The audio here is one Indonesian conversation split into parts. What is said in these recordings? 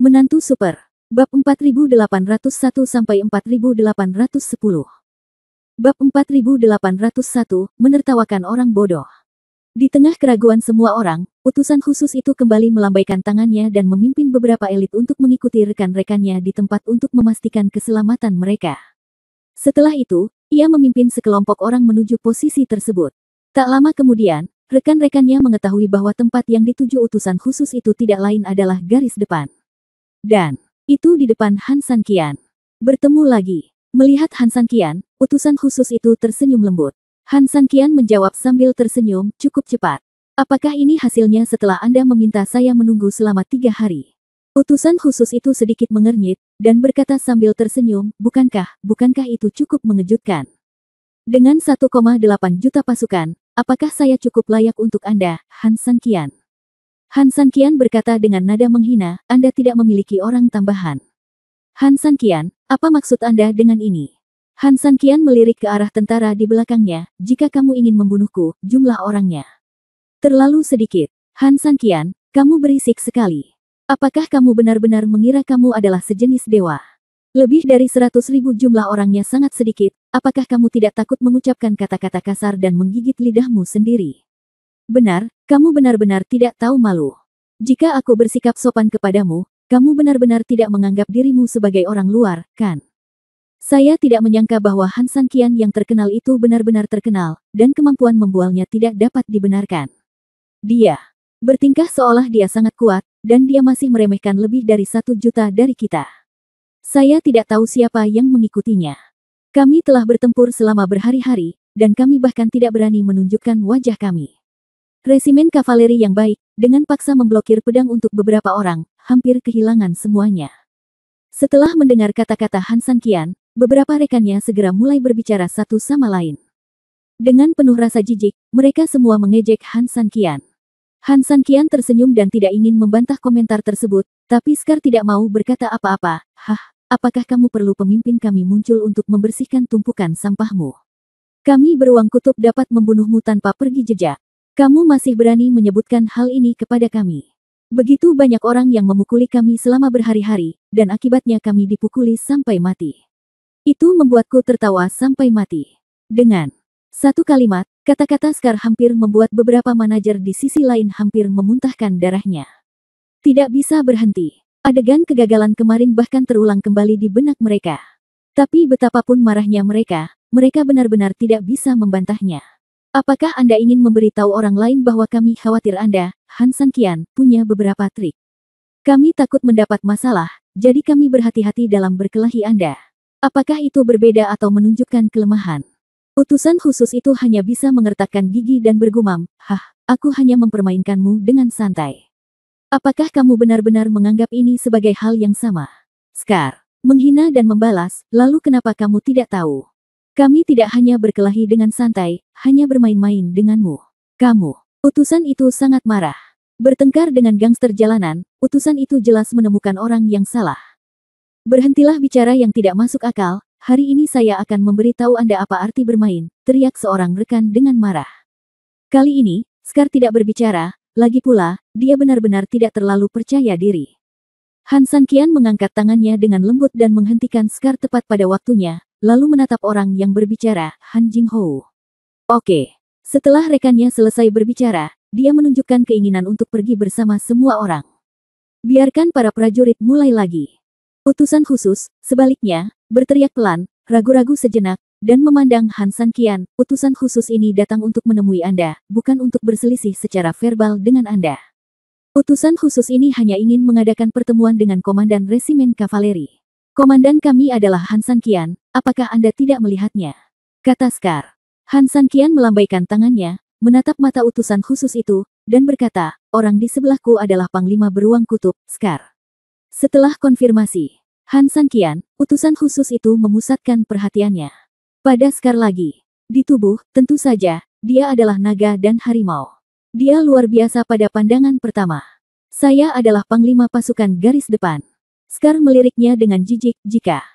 Menantu Super. Bab 4801-4810. Bab 4801, menertawakan orang bodoh. Di tengah keraguan semua orang, utusan khusus itu kembali melambaikan tangannya dan memimpin beberapa elit untuk mengikuti rekan-rekannya di tempat untuk memastikan keselamatan mereka. Setelah itu, ia memimpin sekelompok orang menuju posisi tersebut. Tak lama kemudian, rekan-rekannya mengetahui bahwa tempat yang dituju utusan khusus itu tidak lain adalah garis depan. Dan itu di depan Han Sanqian. Bertemu lagi. Melihat Han Sanqian, utusan khusus itu tersenyum lembut. Han Sanqian menjawab sambil tersenyum, cukup cepat. Apakah ini hasilnya setelah Anda meminta saya menunggu selama 3 hari? Utusan khusus itu sedikit mengernyit, dan berkata sambil tersenyum, bukankah itu cukup mengejutkan? Dengan 1,8 juta pasukan, apakah saya cukup layak untuk Anda, Han Sanqian? Han Sanqian berkata dengan nada menghina, Anda tidak memiliki orang tambahan. Han Sanqian, apa maksud Anda dengan ini? Han Sanqian melirik ke arah tentara di belakangnya, jika kamu ingin membunuhku, jumlah orangnya terlalu sedikit. Han Sanqian, kamu berisik sekali. Apakah kamu benar-benar mengira kamu adalah sejenis dewa? Lebih dari 100.000 jumlah orangnya sangat sedikit, apakah kamu tidak takut mengucapkan kata-kata kasar dan menggigit lidahmu sendiri? Benar, kamu benar-benar tidak tahu malu. Jika aku bersikap sopan kepadamu, kamu benar-benar tidak menganggap dirimu sebagai orang luar, kan? Saya tidak menyangka bahwa Han Sanqian yang terkenal itu benar-benar terkenal, dan kemampuan membualnya tidak dapat dibenarkan. Dia bertingkah seolah dia sangat kuat, dan dia masih meremehkan lebih dari 1 juta dari kita. Saya tidak tahu siapa yang mengikutinya. Kami telah bertempur selama berhari-hari, dan kami bahkan tidak berani menunjukkan wajah kami. Resimen kavaleri yang baik, dengan paksa memblokir pedang untuk beberapa orang, hampir kehilangan semuanya. Setelah mendengar kata-kata Han Sanqian, beberapa rekannya segera mulai berbicara satu sama lain. Dengan penuh rasa jijik, mereka semua mengejek Han Sanqian. Han Sanqian tersenyum dan tidak ingin membantah komentar tersebut, tapi Scar tidak mau berkata apa-apa. Apakah kamu perlu pemimpin kami muncul untuk membersihkan tumpukan sampahmu? Kami beruang kutub dapat membunuhmu tanpa pergi jejak. Kamu masih berani menyebutkan hal ini kepada kami. Begitu banyak orang yang memukuli kami selama berhari-hari, dan akibatnya kami dipukuli sampai mati. Itu membuatku tertawa sampai mati. Dengan satu kalimat, kata-kata Scar hampir membuat beberapa manajer di sisi lain hampir memuntahkan darahnya. Tidak bisa berhenti. Adegan kegagalan kemarin bahkan terulang kembali di benak mereka. Tapi betapapun marahnya mereka benar-benar tidak bisa membantahnya. Apakah Anda ingin memberitahu orang lain bahwa kami khawatir Anda, Han Sanqian, punya beberapa trik? Kami takut mendapat masalah, jadi kami berhati-hati dalam berkelahi Anda. Apakah itu berbeda atau menunjukkan kelemahan? Utusan khusus itu hanya bisa mengertakkan gigi dan bergumam, aku hanya mempermainkanmu dengan santai. Apakah kamu benar-benar menganggap ini sebagai hal yang sama? Scar menghina dan membalas, lalu kenapa kamu tidak tahu? Kami tidak hanya berkelahi dengan santai, hanya bermain-main denganmu. Kamu, utusan itu sangat marah. Bertengkar dengan gangster jalanan, utusan itu jelas menemukan orang yang salah. Berhentilah bicara yang tidak masuk akal, hari ini saya akan memberitahu Anda apa arti bermain, teriak seorang rekan dengan marah. Kali ini, Scar tidak berbicara, lagi pula, dia benar-benar tidak terlalu percaya diri. Han Sanqian mengangkat tangannya dengan lembut dan menghentikan Scar tepat pada waktunya, lalu menatap orang yang berbicara, Han Jinghou. Oke. Setelah rekannya selesai berbicara, dia menunjukkan keinginan untuk pergi bersama semua orang. Biarkan para prajurit mulai lagi. Utusan khusus, sebaliknya, berteriak pelan, ragu-ragu sejenak, dan memandang Han Sanqian, utusan khusus ini datang untuk menemui Anda, bukan untuk berselisih secara verbal dengan Anda. Utusan khusus ini hanya ingin mengadakan pertemuan dengan Komandan Resimen Kavaleri. Komandan kami adalah Han Sanqian, apakah Anda tidak melihatnya? Kata Scar. Han Sanqian melambaikan tangannya, menatap mata utusan khusus itu, dan berkata, orang di sebelahku adalah Panglima Beruang Kutub, Scar. Setelah konfirmasi, Han Sanqian, utusan khusus itu memusatkan perhatiannya pada Scar lagi. Di tubuh, tentu saja, dia adalah naga dan harimau. Dia luar biasa pada pandangan pertama. Saya adalah Panglima Pasukan Garis Depan. Scar meliriknya dengan jijik, jika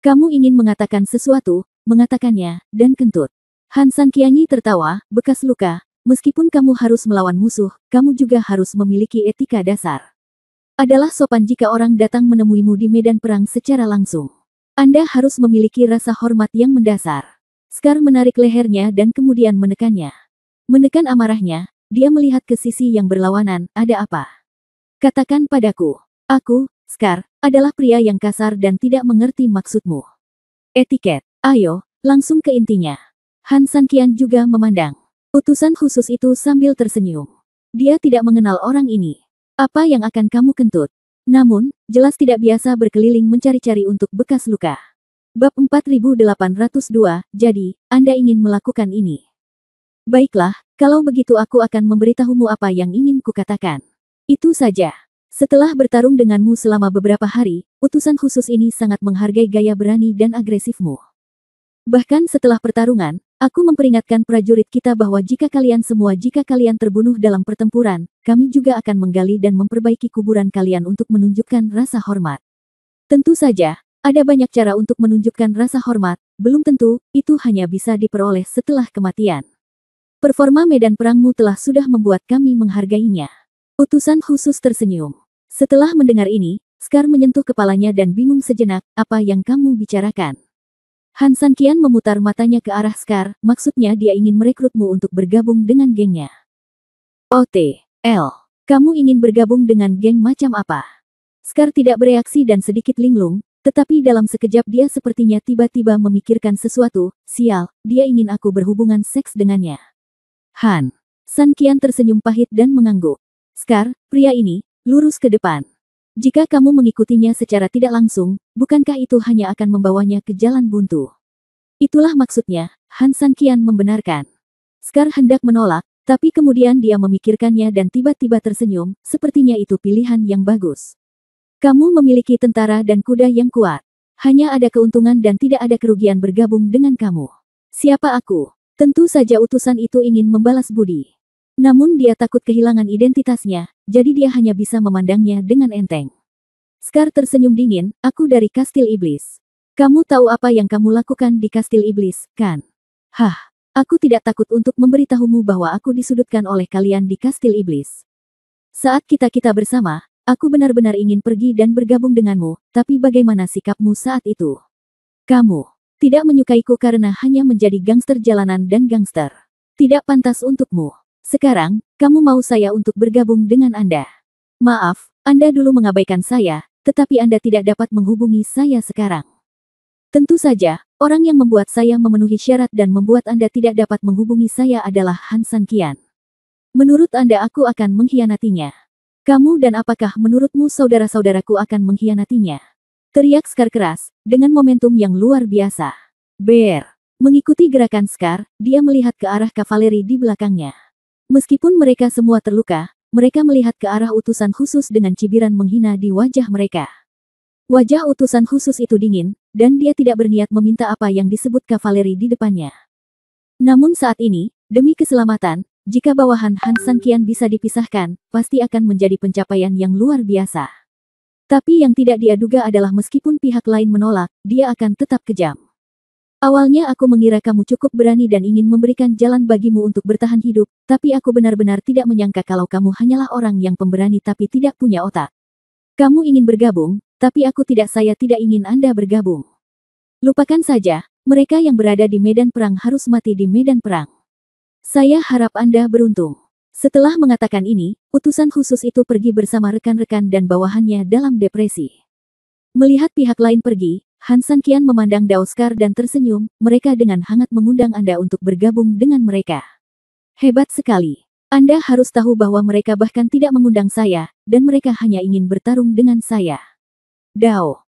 kamu ingin mengatakan sesuatu, mengatakannya, dan kentut. Han Sanqian tertawa, bekas luka, meskipun kamu harus melawan musuh, kamu juga harus memiliki etika dasar. Adalah sopan jika orang datang menemuimu di medan perang secara langsung. Anda harus memiliki rasa hormat yang mendasar. Scar menarik lehernya dan kemudian menekannya. Menekan amarahnya, dia melihat ke sisi yang berlawanan. Ada apa? Katakan padaku. Aku, Scar, adalah pria yang kasar dan tidak mengerti maksudmu. Etiket. Ayo, langsung ke intinya. Han Sanqian juga memandang utusan khusus itu sambil tersenyum. Dia tidak mengenal orang ini. Apa yang akan kamu kentut? Namun, jelas tidak biasa berkeliling mencari-cari untuk bekas luka. Bab 4802, jadi, Anda ingin melakukan ini. Baiklah, kalau begitu aku akan memberitahumu apa yang ingin kukatakan. Itu saja. Setelah bertarung denganmu selama beberapa hari, utusan khusus ini sangat menghargai gaya berani dan agresifmu. Bahkan setelah pertarungan, aku memperingatkan prajurit kita bahwa jika kalian terbunuh dalam pertempuran, kami juga akan menggali dan memperbaiki kuburan kalian untuk menunjukkan rasa hormat. Tentu saja, ada banyak cara untuk menunjukkan rasa hormat, belum tentu, itu hanya bisa diperoleh setelah kematian. Performa medan perangmu sudah membuat kami menghargainya. Utusan khusus tersenyum. Setelah mendengar ini, Scar menyentuh kepalanya dan bingung sejenak, apa yang kamu bicarakan? Han Sanqian memutar matanya ke arah Scar, maksudnya dia ingin merekrutmu untuk bergabung dengan gengnya. OTL, kamu ingin bergabung dengan geng macam apa? Scar tidak bereaksi dan sedikit linglung, tetapi dalam sekejap dia sepertinya tiba-tiba memikirkan sesuatu, sial, dia ingin aku berhubungan seks dengannya. Han Sanqian tersenyum pahit dan mengangguk. Scar, pria ini, lurus ke depan. Jika kamu mengikutinya secara tidak langsung, bukankah itu hanya akan membawanya ke jalan buntu? Itulah maksudnya, Han Sanqian membenarkan. Scar hendak menolak, tapi kemudian dia memikirkannya dan tiba-tiba tersenyum, sepertinya itu pilihan yang bagus. Kamu memiliki tentara dan kuda yang kuat. Hanya ada keuntungan dan tidak ada kerugian bergabung dengan kamu. Siapa aku? Tentu saja utusan itu ingin membalas budi. Namun dia takut kehilangan identitasnya, jadi dia hanya bisa memandangnya dengan enteng. Scar tersenyum dingin, aku dari Kastil Iblis. Kamu tahu apa yang kamu lakukan di Kastil Iblis, kan? Hah, aku tidak takut untuk memberitahumu bahwa aku disudutkan oleh kalian di Kastil Iblis. Saat kita bersama, aku benar-benar ingin pergi dan bergabung denganmu, tapi bagaimana sikapmu saat itu? Kamu tidak menyukaiku karena hanya menjadi gangster jalanan dan gangster. Tidak pantas untukmu. Sekarang, kamu mau saya untuk bergabung dengan Anda. Maaf, Anda dulu mengabaikan saya, tetapi Anda tidak dapat menghubungi saya sekarang. Tentu saja, orang yang membuat saya memenuhi syarat dan membuat Anda tidak dapat menghubungi saya adalah Han Sanqian. Menurut Anda aku akan mengkhianatinya. Kamu dan apakah menurutmu saudara-saudaraku akan mengkhianatinya? Teriak Scar keras, dengan momentum yang luar biasa. Bear. Mengikuti gerakan Scar, dia melihat ke arah kavaleri di belakangnya. Meskipun mereka semua terluka, mereka melihat ke arah utusan khusus dengan cibiran menghina di wajah mereka. Wajah utusan khusus itu dingin, dan dia tidak berniat meminta apa yang disebut kavaleri di depannya. Namun saat ini, demi keselamatan, jika bawahan Han Sanqian bisa dipisahkan, pasti akan menjadi pencapaian yang luar biasa. Tapi yang tidak dia duga adalah meskipun pihak lain menolak, dia akan tetap kejam. Awalnya aku mengira kamu cukup berani dan ingin memberikan jalan bagimu untuk bertahan hidup, tapi aku benar-benar tidak menyangka kalau kamu hanyalah orang yang pemberani tapi tidak punya otak. Kamu ingin bergabung, tapi saya tidak ingin Anda bergabung. Lupakan saja, mereka yang berada di medan perang harus mati di medan perang. Saya harap Anda beruntung. Setelah mengatakan ini, utusan khusus itu pergi bersama rekan-rekan dan bawahannya dalam depresi. Melihat pihak lain pergi, Han Sanqian memandang Scar dan tersenyum, mereka dengan hangat mengundang Anda untuk bergabung dengan mereka. Hebat sekali. Anda harus tahu bahwa mereka bahkan tidak mengundang saya, dan mereka hanya ingin bertarung dengan saya.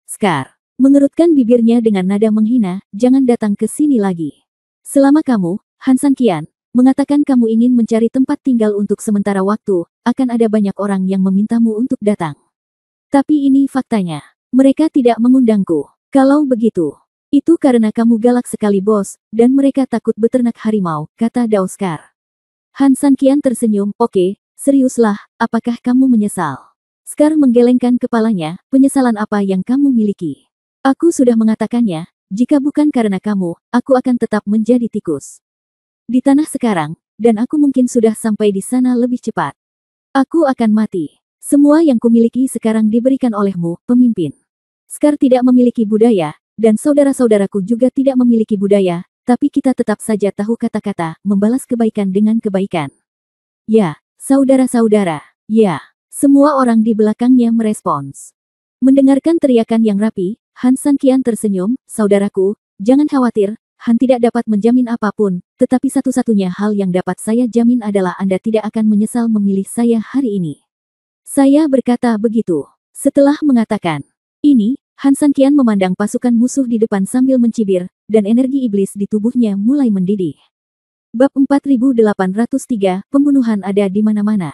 Scar mengerutkan bibirnya dengan nada menghina, jangan datang ke sini lagi. Selama kamu, Han Sanqian, mengatakan kamu ingin mencari tempat tinggal untuk sementara waktu, akan ada banyak orang yang memintamu untuk datang. Tapi ini faktanya. Mereka tidak mengundangku. Kalau begitu, itu karena kamu galak sekali bos, dan mereka takut beternak harimau, kata Scar. Han Sanqian tersenyum, oke, seriuslah, apakah kamu menyesal? Scar menggelengkan kepalanya, penyesalan apa yang kamu miliki? Aku sudah mengatakannya, jika bukan karena kamu, aku akan tetap menjadi tikus. Di tanah sekarang, dan aku mungkin sudah sampai di sana lebih cepat. Aku akan mati. Semua yang kumiliki sekarang diberikan olehmu, pemimpin. Scar tidak memiliki budaya, dan saudara-saudaraku juga tidak memiliki budaya, tapi kita tetap saja tahu kata-kata, membalas kebaikan dengan kebaikan. Ya, saudara-saudara, ya. Semua orang di belakangnya merespons. Mendengarkan teriakan yang rapi, Han Sanqian tersenyum, saudaraku, jangan khawatir, Han tidak dapat menjamin apapun, tetapi satu-satunya hal yang dapat saya jamin adalah Anda tidak akan menyesal memilih saya hari ini. Saya berkata begitu. Setelah mengatakan ini, Han Sanqian memandang pasukan musuh di depan sambil mencibir, dan energi iblis di tubuhnya mulai mendidih. Bab 4803, Pembunuhan ada di mana-mana.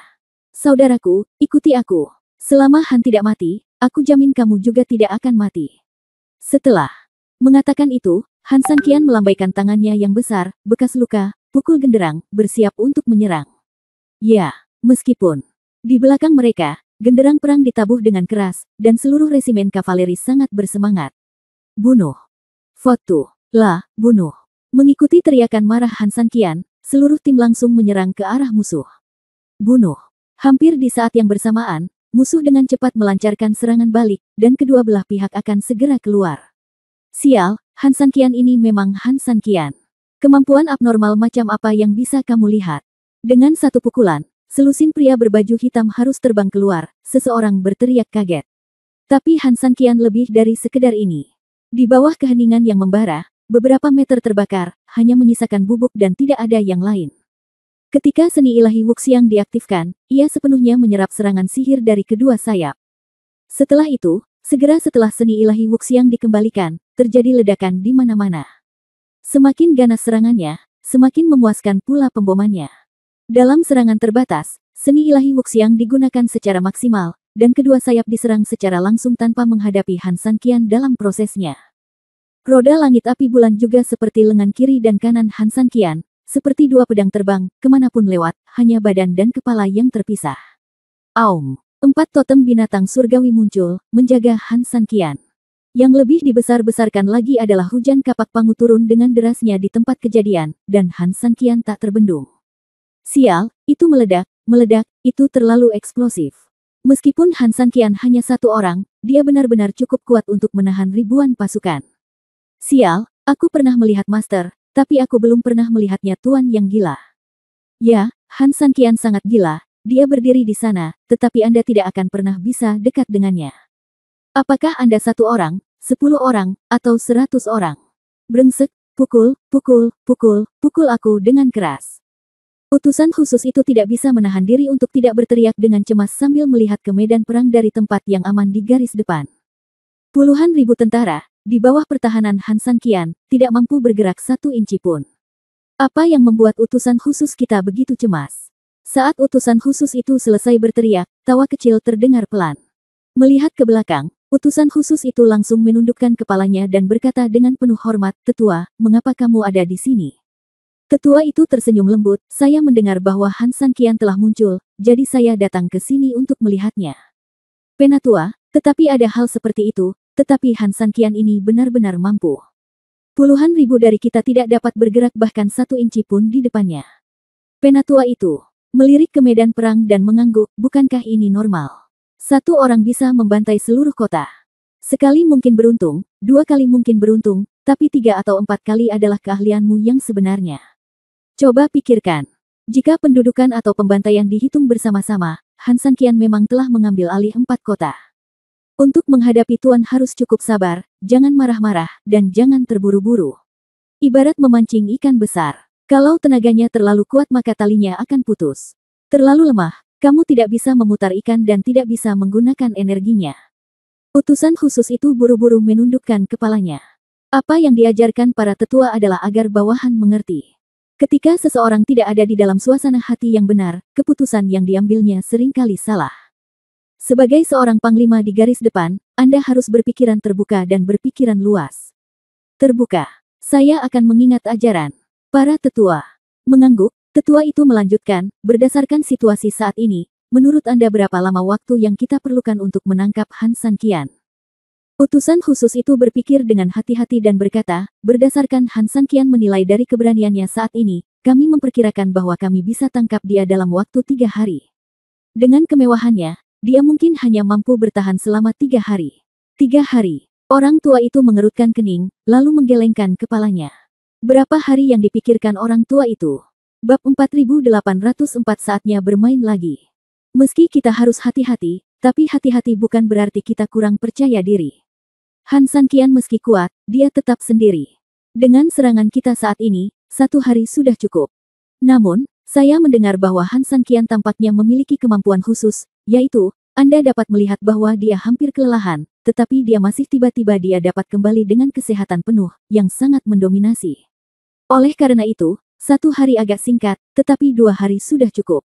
Saudaraku, ikuti aku. Selama Han tidak mati, aku jamin kamu juga tidak akan mati. Setelah mengatakan itu, Han Sanqian melambaikan tangannya yang besar, bekas luka, pukul genderang, bersiap untuk menyerang. Ya, meskipun di belakang mereka, genderang perang ditabuh dengan keras, dan seluruh resimen kavaleri sangat bersemangat. Bunuh. Foto. Lah, bunuh. Mengikuti teriakan marah Han Sanqian, seluruh tim langsung menyerang ke arah musuh. Bunuh. Hampir di saat yang bersamaan, musuh dengan cepat melancarkan serangan balik, dan kedua belah pihak akan segera keluar. Sial, Han Sanqian ini memang Han Sanqian. Kemampuan abnormal macam apa yang bisa kamu lihat? Dengan satu pukulan, selusin pria berbaju hitam harus terbang keluar, seseorang berteriak kaget. Tapi Han Sanqian lebih dari sekedar ini. Di bawah keheningan yang membara, beberapa meter terbakar, hanya menyisakan bubuk dan tidak ada yang lain. Ketika seni ilahi Wuxiang diaktifkan, ia sepenuhnya menyerap serangan sihir dari kedua sayap. Setelah itu, segera setelah seni ilahi Wuxiang dikembalikan, terjadi ledakan di mana-mana. Semakin ganas serangannya, semakin memuaskan pula pembomannya. Dalam serangan terbatas, seni ilahi Wuxiang digunakan secara maksimal, dan kedua sayap diserang secara langsung tanpa menghadapi Han Sanqian dalam prosesnya. Roda langit api bulan juga seperti lengan kiri dan kanan Han Sanqian, seperti dua pedang terbang, kemanapun lewat, hanya badan dan kepala yang terpisah. Aum. 4 totem binatang surgawi muncul, menjaga Han Sanqian. Yang lebih dibesar-besarkan lagi adalah hujan kapak pangu turun dengan derasnya di tempat kejadian, dan Han Sanqian tak terbendung. Sial, itu meledak, itu terlalu eksplosif. Meskipun Han Sanqian hanya satu orang, dia benar-benar cukup kuat untuk menahan ribuan pasukan. Sial, aku pernah melihat Master, tapi aku belum pernah melihatnya Tuan yang gila. Ya, Han Sanqian sangat gila, dia berdiri di sana, tetapi Anda tidak akan pernah bisa dekat dengannya. Apakah Anda 1 orang, 10 orang, atau 100 orang? Brengsek, pukul aku dengan keras. Utusan khusus itu tidak bisa menahan diri untuk tidak berteriak dengan cemas sambil melihat ke medan perang dari tempat yang aman di garis depan. Puluhan ribu tentara, di bawah pertahanan Han Sanqian, tidak mampu bergerak 1 inci pun. Apa yang membuat utusan khusus kita begitu cemas? Saat utusan khusus itu selesai berteriak, tawa kecil terdengar pelan. Melihat ke belakang, utusan khusus itu langsung menundukkan kepalanya dan berkata dengan penuh hormat, "Tetua, mengapa kamu ada di sini?" Tetua itu tersenyum lembut, "Saya mendengar bahwa Han Sanqian telah muncul, jadi saya datang ke sini untuk melihatnya." Penatua, tetapi ada hal seperti itu, tetapi Han Sanqian ini benar-benar mampu. Puluhan ribu dari kita tidak dapat bergerak bahkan 1 inci pun di depannya. Penatua itu melirik ke medan perang dan mengangguk, bukankah ini normal? 1 orang bisa membantai seluruh kota. Sekali mungkin beruntung, 2 kali mungkin beruntung, tapi 3 atau 4 kali adalah keahlianmu yang sebenarnya. Coba pikirkan. Jika pendudukan atau pembantaian dihitung bersama-sama, Han Sanqian memang telah mengambil alih 4 kota. Untuk menghadapi Tuan harus cukup sabar, jangan marah-marah, dan jangan terburu-buru. Ibarat memancing ikan besar. Kalau tenaganya terlalu kuat maka talinya akan putus. Terlalu lemah, kamu tidak bisa memutar ikan dan tidak bisa menggunakan energinya. Utusan khusus itu buru-buru menundukkan kepalanya. Apa yang diajarkan para tetua adalah agar bawahan mengerti. Ketika seseorang tidak ada di dalam suasana hati yang benar, keputusan yang diambilnya seringkali salah. Sebagai seorang panglima di garis depan, Anda harus berpikiran terbuka dan berpikiran luas. Terbuka. Saya akan mengingat ajaran para tetua. Mengangguk, tetua itu melanjutkan, berdasarkan situasi saat ini, menurut Anda berapa lama waktu yang kita perlukan untuk menangkap Han Sanqian? Utusan khusus itu berpikir dengan hati-hati dan berkata, berdasarkan Han Sanqian menilai dari keberaniannya saat ini, kami memperkirakan bahwa kami bisa tangkap dia dalam waktu 3 hari. Dengan kemewahannya, dia mungkin hanya mampu bertahan selama 3 hari. 3 hari. Orang tua itu mengerutkan kening, lalu menggelengkan kepalanya. Berapa hari yang dipikirkan orang tua itu? Bab 4804 saatnya bermain lagi. Meski kita harus hati-hati, tapi hati-hati bukan berarti kita kurang percaya diri. Han Sanqian meski kuat, dia tetap sendiri. Dengan serangan kita saat ini, 1 hari sudah cukup. Namun, saya mendengar bahwa Han Sanqian tampaknya memiliki kemampuan khusus, yaitu, Anda dapat melihat bahwa dia hampir kelelahan, tetapi dia masih tiba-tiba dia dapat kembali dengan kesehatan penuh, yang sangat mendominasi. Oleh karena itu, 1 hari agak singkat, tetapi 2 hari sudah cukup.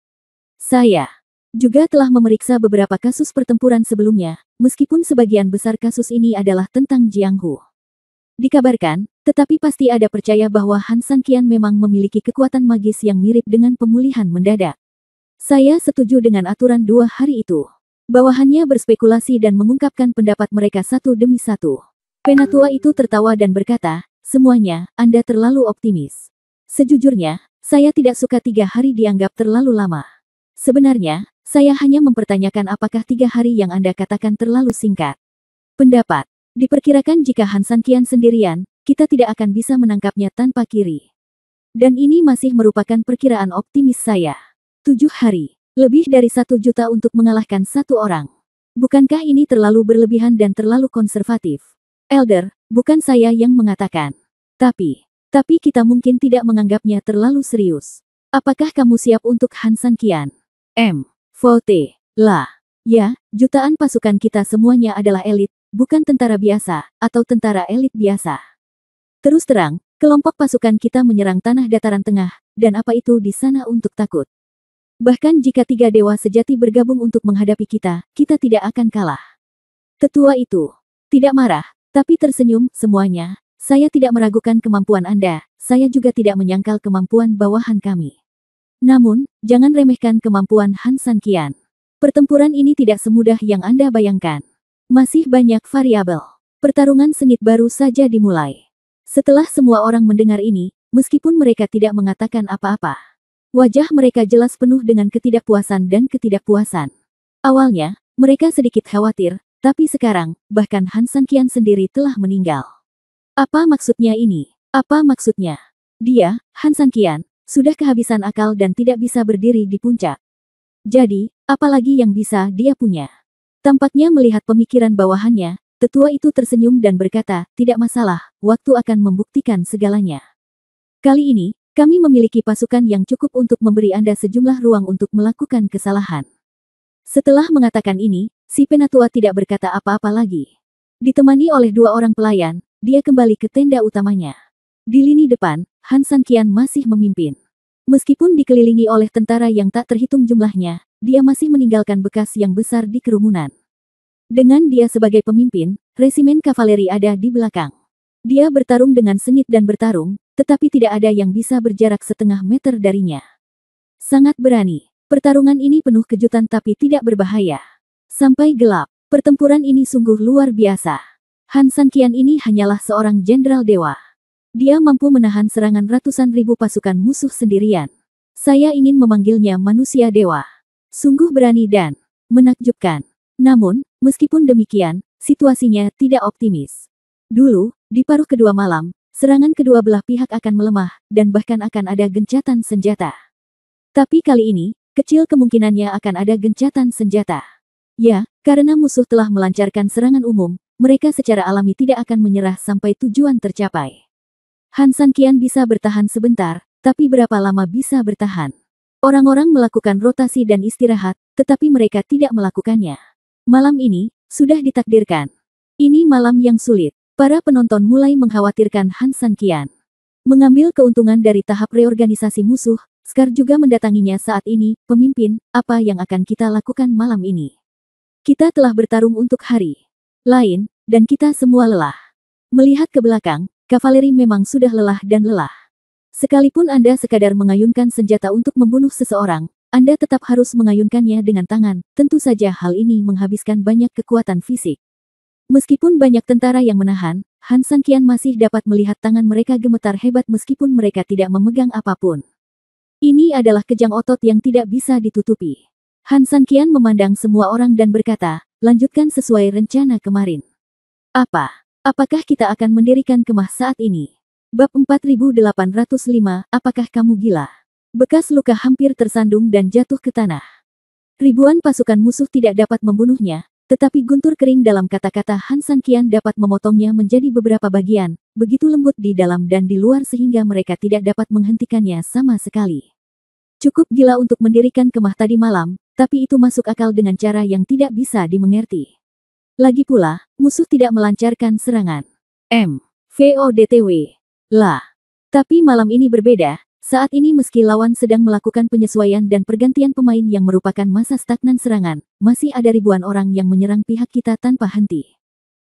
Saya juga telah memeriksa beberapa kasus pertempuran sebelumnya, meskipun sebagian besar kasus ini adalah tentang Jiang Hu. Dikabarkan, tetapi pasti ada percaya bahwa Han Sanqian memang memiliki kekuatan magis yang mirip dengan pemulihan mendadak. Saya setuju dengan aturan 2 hari itu. Bawahannya berspekulasi dan mengungkapkan pendapat mereka satu demi satu. Penatua itu tertawa dan berkata, semuanya, Anda terlalu optimis. Sejujurnya, saya tidak suka 3 hari dianggap terlalu lama. Sebenarnya, saya hanya mempertanyakan apakah 3 hari yang Anda katakan terlalu singkat. Pendapat. Diperkirakan jika Han Sanqian sendirian, kita tidak akan bisa menangkapnya tanpa kiri. Dan ini masih merupakan perkiraan optimis saya. 7 hari. Lebih dari 1 juta untuk mengalahkan 1 orang. Bukankah ini terlalu berlebihan dan terlalu konservatif? Elder, bukan saya yang mengatakan. Tapi kita mungkin tidak menganggapnya terlalu serius. Apakah kamu siap untuk Han Sanqian? Vote. Lah. Ya, jutaan pasukan kita semuanya adalah elit, bukan tentara biasa, atau tentara elit biasa. Terus terang, kelompok pasukan kita menyerang tanah dataran tengah, dan apa itu di sana untuk takut? Bahkan jika 3 dewa sejati bergabung untuk menghadapi kita, kita tidak akan kalah. Tetua itu tidak marah, tapi tersenyum, semuanya. Saya tidak meragukan kemampuan Anda, saya juga tidak menyangkal kemampuan bawahan kami. Namun, jangan remehkan kemampuan Han Sanqian. Pertempuran ini tidak semudah yang Anda bayangkan. Masih banyak variabel. Pertarungan sengit baru saja dimulai. Setelah semua orang mendengar ini, meskipun mereka tidak mengatakan apa-apa, wajah mereka jelas penuh dengan ketidakpuasan dan ketidakpuasan. Awalnya, mereka sedikit khawatir, tapi sekarang, bahkan Han Sanqian sendiri telah meninggal. Apa maksudnya ini? Apa maksudnya? Dia, Han Sanqian, sudah kehabisan akal dan tidak bisa berdiri di puncak. Jadi, apalagi yang bisa dia punya? Tampaknya melihat pemikiran bawahannya, tetua itu tersenyum dan berkata, tidak masalah, waktu akan membuktikan segalanya. Kali ini, kami memiliki pasukan yang cukup untuk memberi Anda sejumlah ruang untuk melakukan kesalahan. Setelah mengatakan ini, si penatua tidak berkata apa-apa lagi. Ditemani oleh 2 orang pelayan, dia kembali ke tenda utamanya. Di lini depan, Han Sanqian masih memimpin. Meskipun dikelilingi oleh tentara yang tak terhitung jumlahnya, dia masih meninggalkan bekas yang besar di kerumunan. Dengan dia sebagai pemimpin, resimen kavaleri ada di belakang. Dia bertarung dengan sengit dan bertarung, tetapi tidak ada yang bisa berjarak setengah meter darinya. Sangat berani. Pertarungan ini penuh kejutan tapi tidak berbahaya. Sampai gelap, pertempuran ini sungguh luar biasa. Han Sanqian ini hanyalah seorang jenderal dewa. Dia mampu menahan serangan ratusan ribu pasukan musuh sendirian. Saya ingin memanggilnya manusia dewa. Sungguh berani dan menakjubkan. Namun, meskipun demikian, situasinya tidak optimis. Dulu, di paruh kedua malam, serangan kedua belah pihak akan melemah, dan bahkan akan ada gencatan senjata. Tapi kali ini, kecil kemungkinannya akan ada gencatan senjata. Ya, karena musuh telah melancarkan serangan umum, mereka secara alami tidak akan menyerah sampai tujuan tercapai. Han Sanqian bisa bertahan sebentar, tapi berapa lama bisa bertahan? Orang-orang melakukan rotasi dan istirahat, tetapi mereka tidak melakukannya. Malam ini, sudah ditakdirkan. Ini malam yang sulit. Para penonton mulai mengkhawatirkan Han Sanqian. Mengambil keuntungan dari tahap reorganisasi musuh, Scar juga mendatanginya saat ini, pemimpin, apa yang akan kita lakukan malam ini? Kita telah bertarung untuk hari lain, dan kita semua lelah. Melihat ke belakang, kavaleri memang sudah lelah dan lelah. Sekalipun Anda sekadar mengayunkan senjata untuk membunuh seseorang, Anda tetap harus mengayunkannya dengan tangan, tentu saja hal ini menghabiskan banyak kekuatan fisik. Meskipun banyak tentara yang menahan, Han Sanqian masih dapat melihat tangan mereka gemetar hebat meskipun mereka tidak memegang apapun. Ini adalah kejang otot yang tidak bisa ditutupi. Han Sanqian memandang semua orang dan berkata, lanjutkan sesuai rencana kemarin. Apakah kita akan mendirikan kemah saat ini? Bab 4805, apakah kamu gila? Bekas luka hampir tersandung dan jatuh ke tanah. Ribuan pasukan musuh tidak dapat membunuhnya, tetapi guntur kering dalam kata-kata Han Sanqian dapat memotongnya menjadi beberapa bagian, begitu lembut di dalam dan di luar sehingga mereka tidak dapat menghentikannya sama sekali. Cukup gila untuk mendirikan kemah tadi malam, tapi itu masuk akal dengan cara yang tidak bisa dimengerti. Lagi pula, musuh tidak melancarkan serangan. VODTW. Lah. Tapi malam ini berbeda, saat ini meski lawan sedang melakukan penyesuaian dan pergantian pemain yang merupakan masa stagnan serangan, masih ada ribuan orang yang menyerang pihak kita tanpa henti.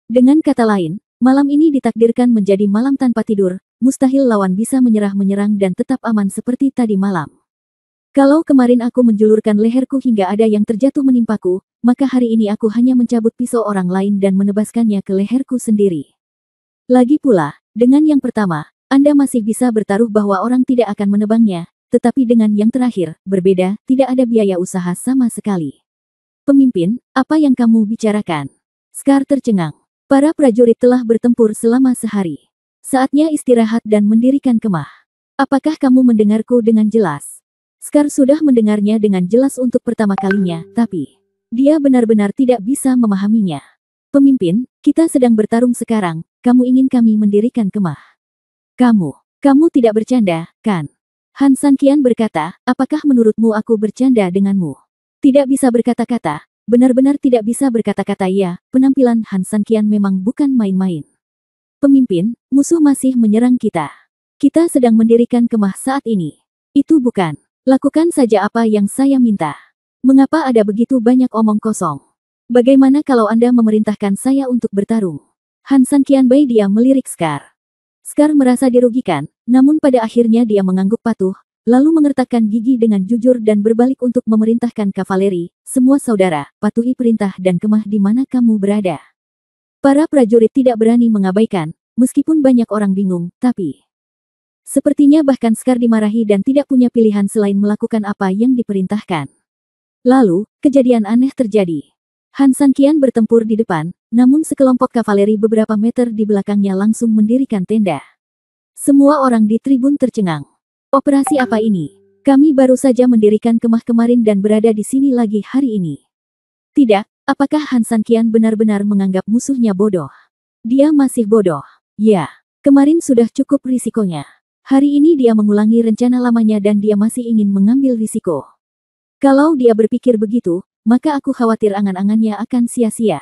Dengan kata lain, malam ini ditakdirkan menjadi malam tanpa tidur, mustahil lawan bisa menyerang dan tetap aman seperti tadi malam. Kalau kemarin aku menjulurkan leherku hingga ada yang terjatuh menimpaku, maka hari ini aku hanya mencabut pisau orang lain dan menebaskannya ke leherku sendiri. Lagi pula, dengan yang pertama, Anda masih bisa bertaruh bahwa orang tidak akan menebangnya, tetapi dengan yang terakhir, berbeda, tidak ada biaya usaha sama sekali. Pemimpin, apa yang kamu bicarakan? Scar tercengang. Para prajurit telah bertempur selama sehari. Saatnya istirahat dan mendirikan kemah. Apakah kamu mendengarku dengan jelas? Scar sudah mendengarnya dengan jelas untuk pertama kalinya, tapi dia benar-benar tidak bisa memahaminya. Pemimpin, kita sedang bertarung sekarang, kamu ingin kami mendirikan kemah. Kamu tidak bercanda, kan? Han Sanqian berkata, apakah menurutmu aku bercanda denganmu? Tidak bisa berkata-kata, benar-benar tidak bisa berkata-kata ya, penampilan Han Sanqian memang bukan main-main. Pemimpin, musuh masih menyerang kita. Kita sedang mendirikan kemah saat ini. Itu bukan. Lakukan saja apa yang saya minta. Mengapa ada begitu banyak omong kosong? Bagaimana kalau Anda memerintahkan saya untuk bertarung? Han Sanqian Bai diam melirik Scar. Scar merasa dirugikan, namun pada akhirnya dia mengangguk patuh, lalu mengertakkan gigi dengan jujur dan berbalik untuk memerintahkan kavaleri, semua saudara, patuhi perintah dan kemah di mana kamu berada. Para prajurit tidak berani mengabaikan, meskipun banyak orang bingung, tapi sepertinya bahkan Scar dimarahi dan tidak punya pilihan selain melakukan apa yang diperintahkan. Lalu, kejadian aneh terjadi. Han Sanqian bertempur di depan, namun sekelompok kavaleri beberapa meter di belakangnya langsung mendirikan tenda. Semua orang di tribun tercengang. Operasi apa ini? Kami baru saja mendirikan kemah kemarin dan berada di sini lagi hari ini. Tidak, apakah Han Sanqian benar-benar menganggap musuhnya bodoh? Dia masih bodoh. Ya, kemarin sudah cukup risikonya. Hari ini dia mengulangi rencana lamanya dan dia masih ingin mengambil risiko. Kalau dia berpikir begitu, maka aku khawatir angan-angannya akan sia-sia.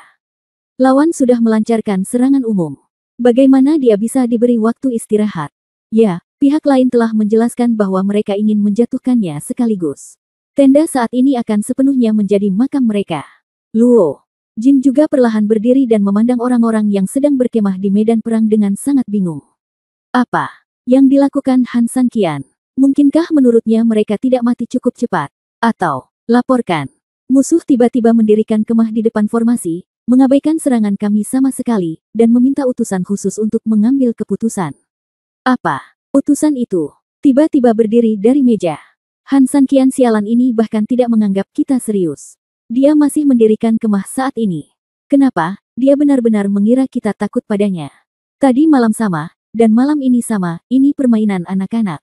Lawan sudah melancarkan serangan umum. Bagaimana dia bisa diberi waktu istirahat? Ya, pihak lain telah menjelaskan bahwa mereka ingin menjatuhkannya sekaligus. Tenda saat ini akan sepenuhnya menjadi makam mereka. Luo Jin juga perlahan berdiri dan memandang orang-orang yang sedang berkemah di medan perang dengan sangat bingung. Apa yang dilakukan Han Sanqian? Mungkinkah menurutnya mereka tidak mati cukup cepat? Atau, laporkan. Musuh tiba-tiba mendirikan kemah di depan formasi, mengabaikan serangan kami sama sekali, dan meminta utusan khusus untuk mengambil keputusan. Apa? Utusan itu tiba-tiba berdiri dari meja. Han Sanqian sialan ini bahkan tidak menganggap kita serius. Dia masih mendirikan kemah saat ini. Kenapa? Dia benar-benar mengira kita takut padanya. Tadi malam sama, dan malam ini sama, ini permainan anak-anak.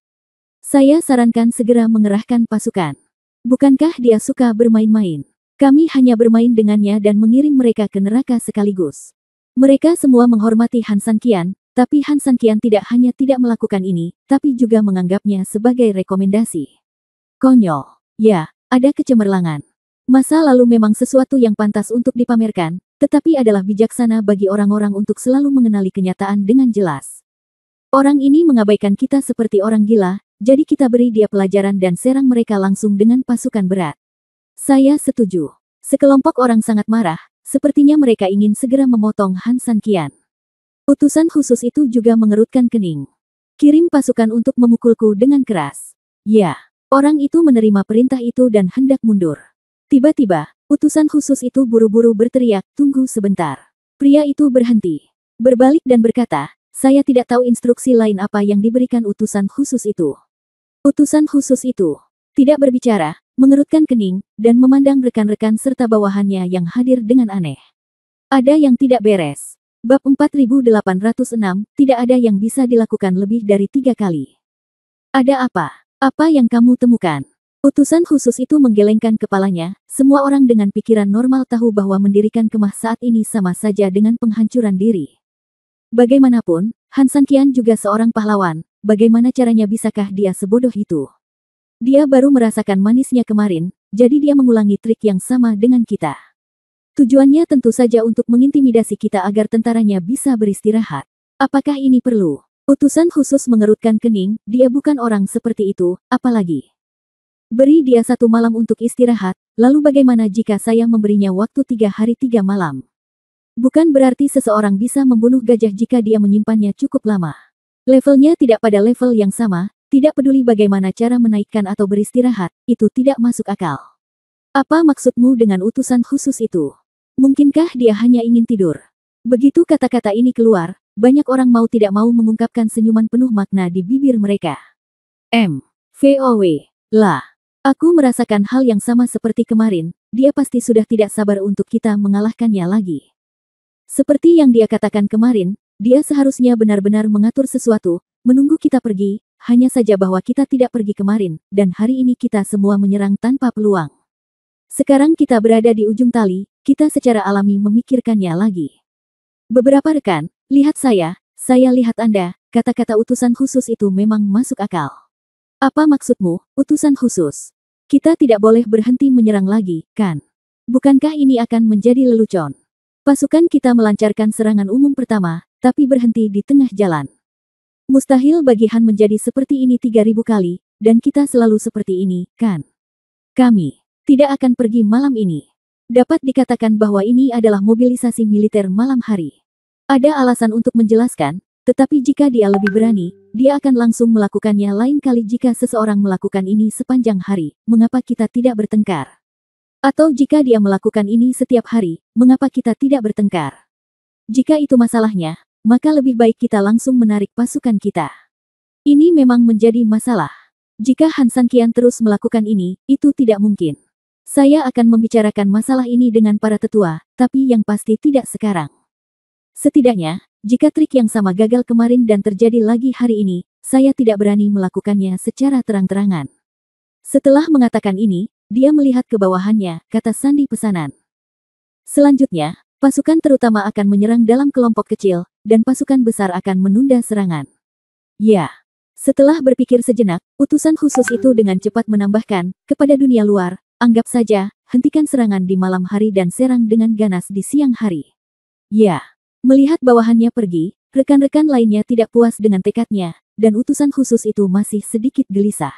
Saya sarankan segera mengerahkan pasukan. Bukankah dia suka bermain-main? Kami hanya bermain dengannya dan mengirim mereka ke neraka sekaligus. Mereka semua menghormati Han Sanqian, tapi Han Sanqian tidak hanya tidak melakukan ini, tapi juga menganggapnya sebagai rekomendasi. Konyol. Ya, ada kecemerlangan. Masa lalu memang sesuatu yang pantas untuk dipamerkan, tetapi adalah bijaksana bagi orang-orang untuk selalu mengenali kenyataan dengan jelas. Orang ini mengabaikan kita seperti orang gila, jadi kita beri dia pelajaran dan serang mereka langsung dengan pasukan berat. Saya setuju. Sekelompok orang sangat marah, sepertinya mereka ingin segera memotong Han Sanqian. Utusan khusus itu juga mengerutkan kening. Kirim pasukan untuk memukulku dengan keras. Ya, orang itu menerima perintah itu dan hendak mundur. Tiba-tiba, utusan khusus itu buru-buru berteriak, tunggu sebentar. Pria itu berhenti, berbalik dan berkata, saya tidak tahu instruksi lain apa yang diberikan utusan khusus itu. Utusan khusus itu tidak berbicara, mengerutkan kening, dan memandang rekan-rekan serta bawahannya yang hadir dengan aneh. Ada yang tidak beres. Bab 4806, tidak ada yang bisa dilakukan lebih dari 3 kali. Ada apa? Apa yang kamu temukan? Utusan khusus itu menggelengkan kepalanya. Semua orang dengan pikiran normal tahu bahwa mendirikan kemah saat ini sama saja dengan penghancuran diri. Bagaimanapun, Han Sanqian juga seorang pahlawan. Bagaimana caranya bisakah dia sebodoh itu? Dia baru merasakan manisnya kemarin, jadi dia mengulangi trik yang sama dengan kita. Tujuannya tentu saja untuk mengintimidasi kita agar tentaranya bisa beristirahat. Apakah ini perlu? Utusan khusus mengerutkan kening, dia bukan orang seperti itu, apalagi. Beri dia 1 malam untuk istirahat, lalu bagaimana jika saya memberinya waktu 3 hari 3 malam? Bukan berarti seseorang bisa membunuh gajah jika dia menyimpannya cukup lama. Levelnya tidak pada level yang sama, tidak peduli bagaimana cara menaikkan atau beristirahat, itu tidak masuk akal. Apa maksudmu dengan utusan khusus itu? Mungkinkah dia hanya ingin tidur? Begitu kata-kata ini keluar, banyak orang mau tidak mau mengungkapkan senyuman penuh makna di bibir mereka. VOW. Lah. Aku merasakan hal yang sama seperti kemarin, dia pasti sudah tidak sabar untuk kita mengalahkannya lagi. Seperti yang dia katakan kemarin, dia seharusnya benar-benar mengatur sesuatu, menunggu kita pergi, hanya saja bahwa kita tidak pergi kemarin, dan hari ini kita semua menyerang tanpa peluang. Sekarang kita berada di ujung tali, kita secara alami memikirkannya lagi. Beberapa rekan, lihat saya lihat Anda, kata-kata utusan khusus itu memang masuk akal. Apa maksudmu, utusan khusus? Kita tidak boleh berhenti menyerang lagi, kan? Bukankah ini akan menjadi lelucon? Pasukan kita melancarkan serangan umum pertama, tapi berhenti di tengah jalan. Mustahil bagi Han menjadi seperti ini 3000 kali, dan kita selalu seperti ini, kan? Kami tidak akan pergi malam ini. Dapat dikatakan bahwa ini adalah mobilisasi militer malam hari. Ada alasan untuk menjelaskan, tetapi jika dia lebih berani, dia akan langsung melakukannya lain kali jika seseorang melakukan ini sepanjang hari, mengapa kita tidak bertengkar? Atau jika dia melakukan ini setiap hari, mengapa kita tidak bertengkar? Jika itu masalahnya, maka lebih baik kita langsung menarik pasukan kita. Ini memang menjadi masalah. Jika Han Sanqian terus melakukan ini, itu tidak mungkin. Saya akan membicarakan masalah ini dengan para tetua, tapi yang pasti tidak sekarang. Setidaknya, jika trik yang sama gagal kemarin dan terjadi lagi hari ini, saya tidak berani melakukannya secara terang-terangan. Setelah mengatakan ini, dia melihat ke bawahannya, kata sandi pesanan. Selanjutnya, pasukan terutama akan menyerang dalam kelompok kecil, dan pasukan besar akan menunda serangan. Ya. Setelah berpikir sejenak, utusan khusus itu dengan cepat menambahkan, kepada dunia luar, anggap saja, hentikan serangan di malam hari dan serang dengan ganas di siang hari. Ya. Melihat bawahannya pergi, rekan-rekan lainnya tidak puas dengan tekadnya, dan utusan khusus itu masih sedikit gelisah.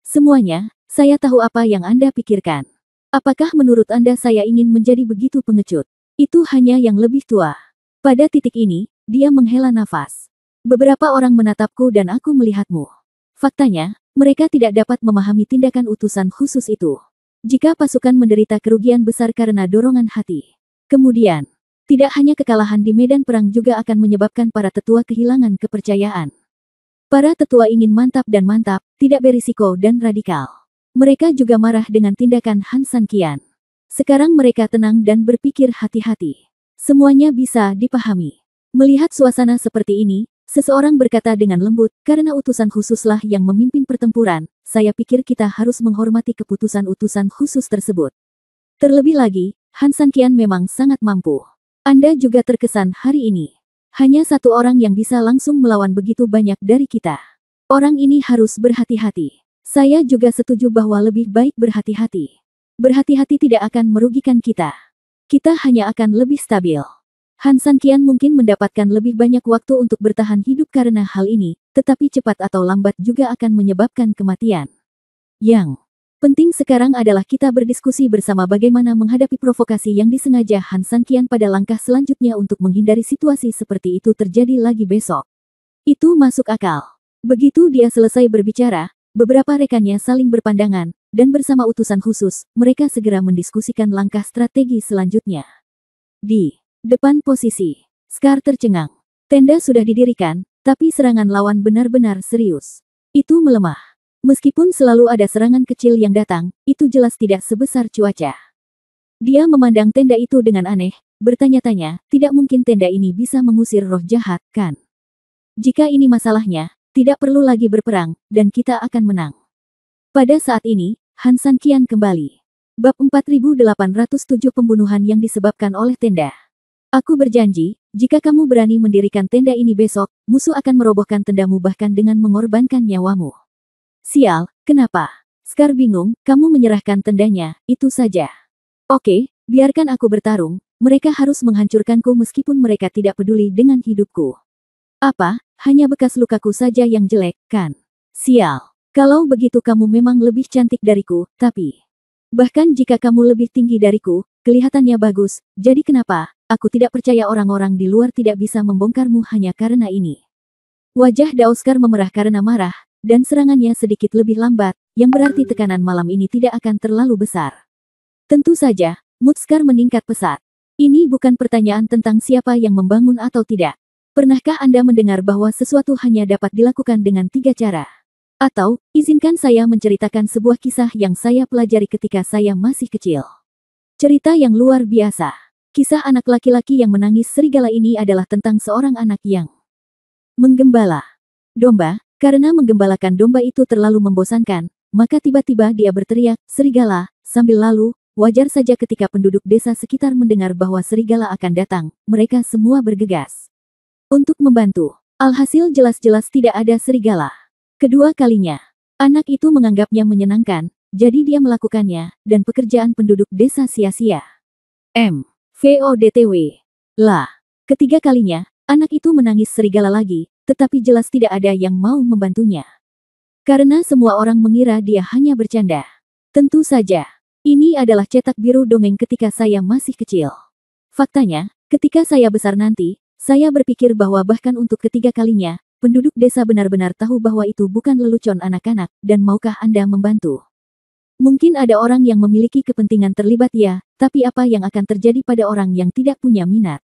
Semuanya, saya tahu apa yang Anda pikirkan. Apakah menurut Anda saya ingin menjadi begitu pengecut? Itu hanya yang lebih tua. Pada titik ini, dia menghela nafas. Beberapa orang menatapku dan aku melihatmu. Faktanya, mereka tidak dapat memahami tindakan utusan khusus itu. Jika pasukan menderita kerugian besar karena dorongan hati. Kemudian, tidak hanya kekalahan di medan perang juga akan menyebabkan para tetua kehilangan kepercayaan. Para tetua ingin mantap dan mantap, tidak berisiko dan radikal. Mereka juga marah dengan tindakan Han Sanqian. Sekarang mereka tenang dan berpikir hati-hati. Semuanya bisa dipahami. Melihat suasana seperti ini, seseorang berkata dengan lembut, karena utusan khususlah yang memimpin pertempuran, saya pikir kita harus menghormati keputusan utusan khusus tersebut. Terlebih lagi, Han Sanqian memang sangat mampu. Anda juga terkesan hari ini. Hanya satu orang yang bisa langsung melawan begitu banyak dari kita. Orang ini harus berhati-hati. Saya juga setuju bahwa lebih baik berhati-hati. Berhati-hati tidak akan merugikan kita. Kita hanya akan lebih stabil. Han Sanqian mungkin mendapatkan lebih banyak waktu untuk bertahan hidup karena hal ini, tetapi cepat atau lambat juga akan menyebabkan kematian. Yang penting sekarang adalah kita berdiskusi bersama bagaimana menghadapi provokasi yang disengaja Han Sanqian pada langkah selanjutnya untuk menghindari situasi seperti itu terjadi lagi besok. Itu masuk akal. Begitu dia selesai berbicara, beberapa rekannya saling berpandangan, dan bersama utusan khusus, mereka segera mendiskusikan langkah strategi selanjutnya. Di depan posisi, Scar tercengang. Tenda sudah didirikan, tapi serangan lawan benar-benar serius. Itu melemah. Meskipun selalu ada serangan kecil yang datang, itu jelas tidak sebesar cuaca. Dia memandang tenda itu dengan aneh, bertanya-tanya, tidak mungkin tenda ini bisa mengusir roh jahat, kan? Jika ini masalahnya, tidak perlu lagi berperang, dan kita akan menang. Pada saat ini, Han San Qian kembali. Bab 4807 Pembunuhan yang disebabkan oleh tenda. Aku berjanji, jika kamu berani mendirikan tenda ini besok, musuh akan merobohkan tendamu bahkan dengan mengorbankan nyawamu. Sial, kenapa? Scar bingung, kamu menyerahkan tendanya, itu saja. Oke, biarkan aku bertarung, mereka harus menghancurkanku meskipun mereka tidak peduli dengan hidupku. Apa, hanya bekas lukaku saja yang jelek, kan? Sial, kalau begitu kamu memang lebih cantik dariku, tapi... Bahkan jika kamu lebih tinggi dariku, kelihatannya bagus, jadi kenapa, aku tidak percaya orang-orang di luar tidak bisa membongkarmu hanya karena ini. Wajah Daoskar memerah karena marah, dan serangannya sedikit lebih lambat, yang berarti tekanan malam ini tidak akan terlalu besar. Tentu saja, mood Scar meningkat pesat. Ini bukan pertanyaan tentang siapa yang membangun atau tidak. Pernahkah Anda mendengar bahwa sesuatu hanya dapat dilakukan dengan 3 cara? Atau, izinkan saya menceritakan sebuah kisah yang saya pelajari ketika saya masih kecil. Cerita yang luar biasa. Kisah anak laki-laki yang menangis serigala ini adalah tentang seorang anak yang menggembala domba. Karena menggembalakan domba itu terlalu membosankan, maka tiba-tiba dia berteriak, serigala, sambil lalu, wajar saja ketika penduduk desa sekitar mendengar bahwa serigala akan datang, mereka semua bergegas untuk membantu. Alhasil jelas-jelas tidak ada serigala. Kedua kalinya, anak itu menganggapnya menyenangkan, jadi dia melakukannya, dan pekerjaan penduduk desa sia-sia. VODTW. Lah. Ketiga kalinya, anak itu menangis serigala lagi, tetapi jelas tidak ada yang mau membantunya. Karena semua orang mengira dia hanya bercanda. Tentu saja, ini adalah cetak biru dongeng ketika saya masih kecil. Faktanya, ketika saya besar nanti, saya berpikir bahwa bahkan untuk ketiga kalinya, penduduk desa benar-benar tahu bahwa itu bukan lelucon anak-anak, dan maukah Anda membantu? Mungkin ada orang yang memiliki kepentingan terlibat ya, tapi apa yang akan terjadi pada orang yang tidak punya minat?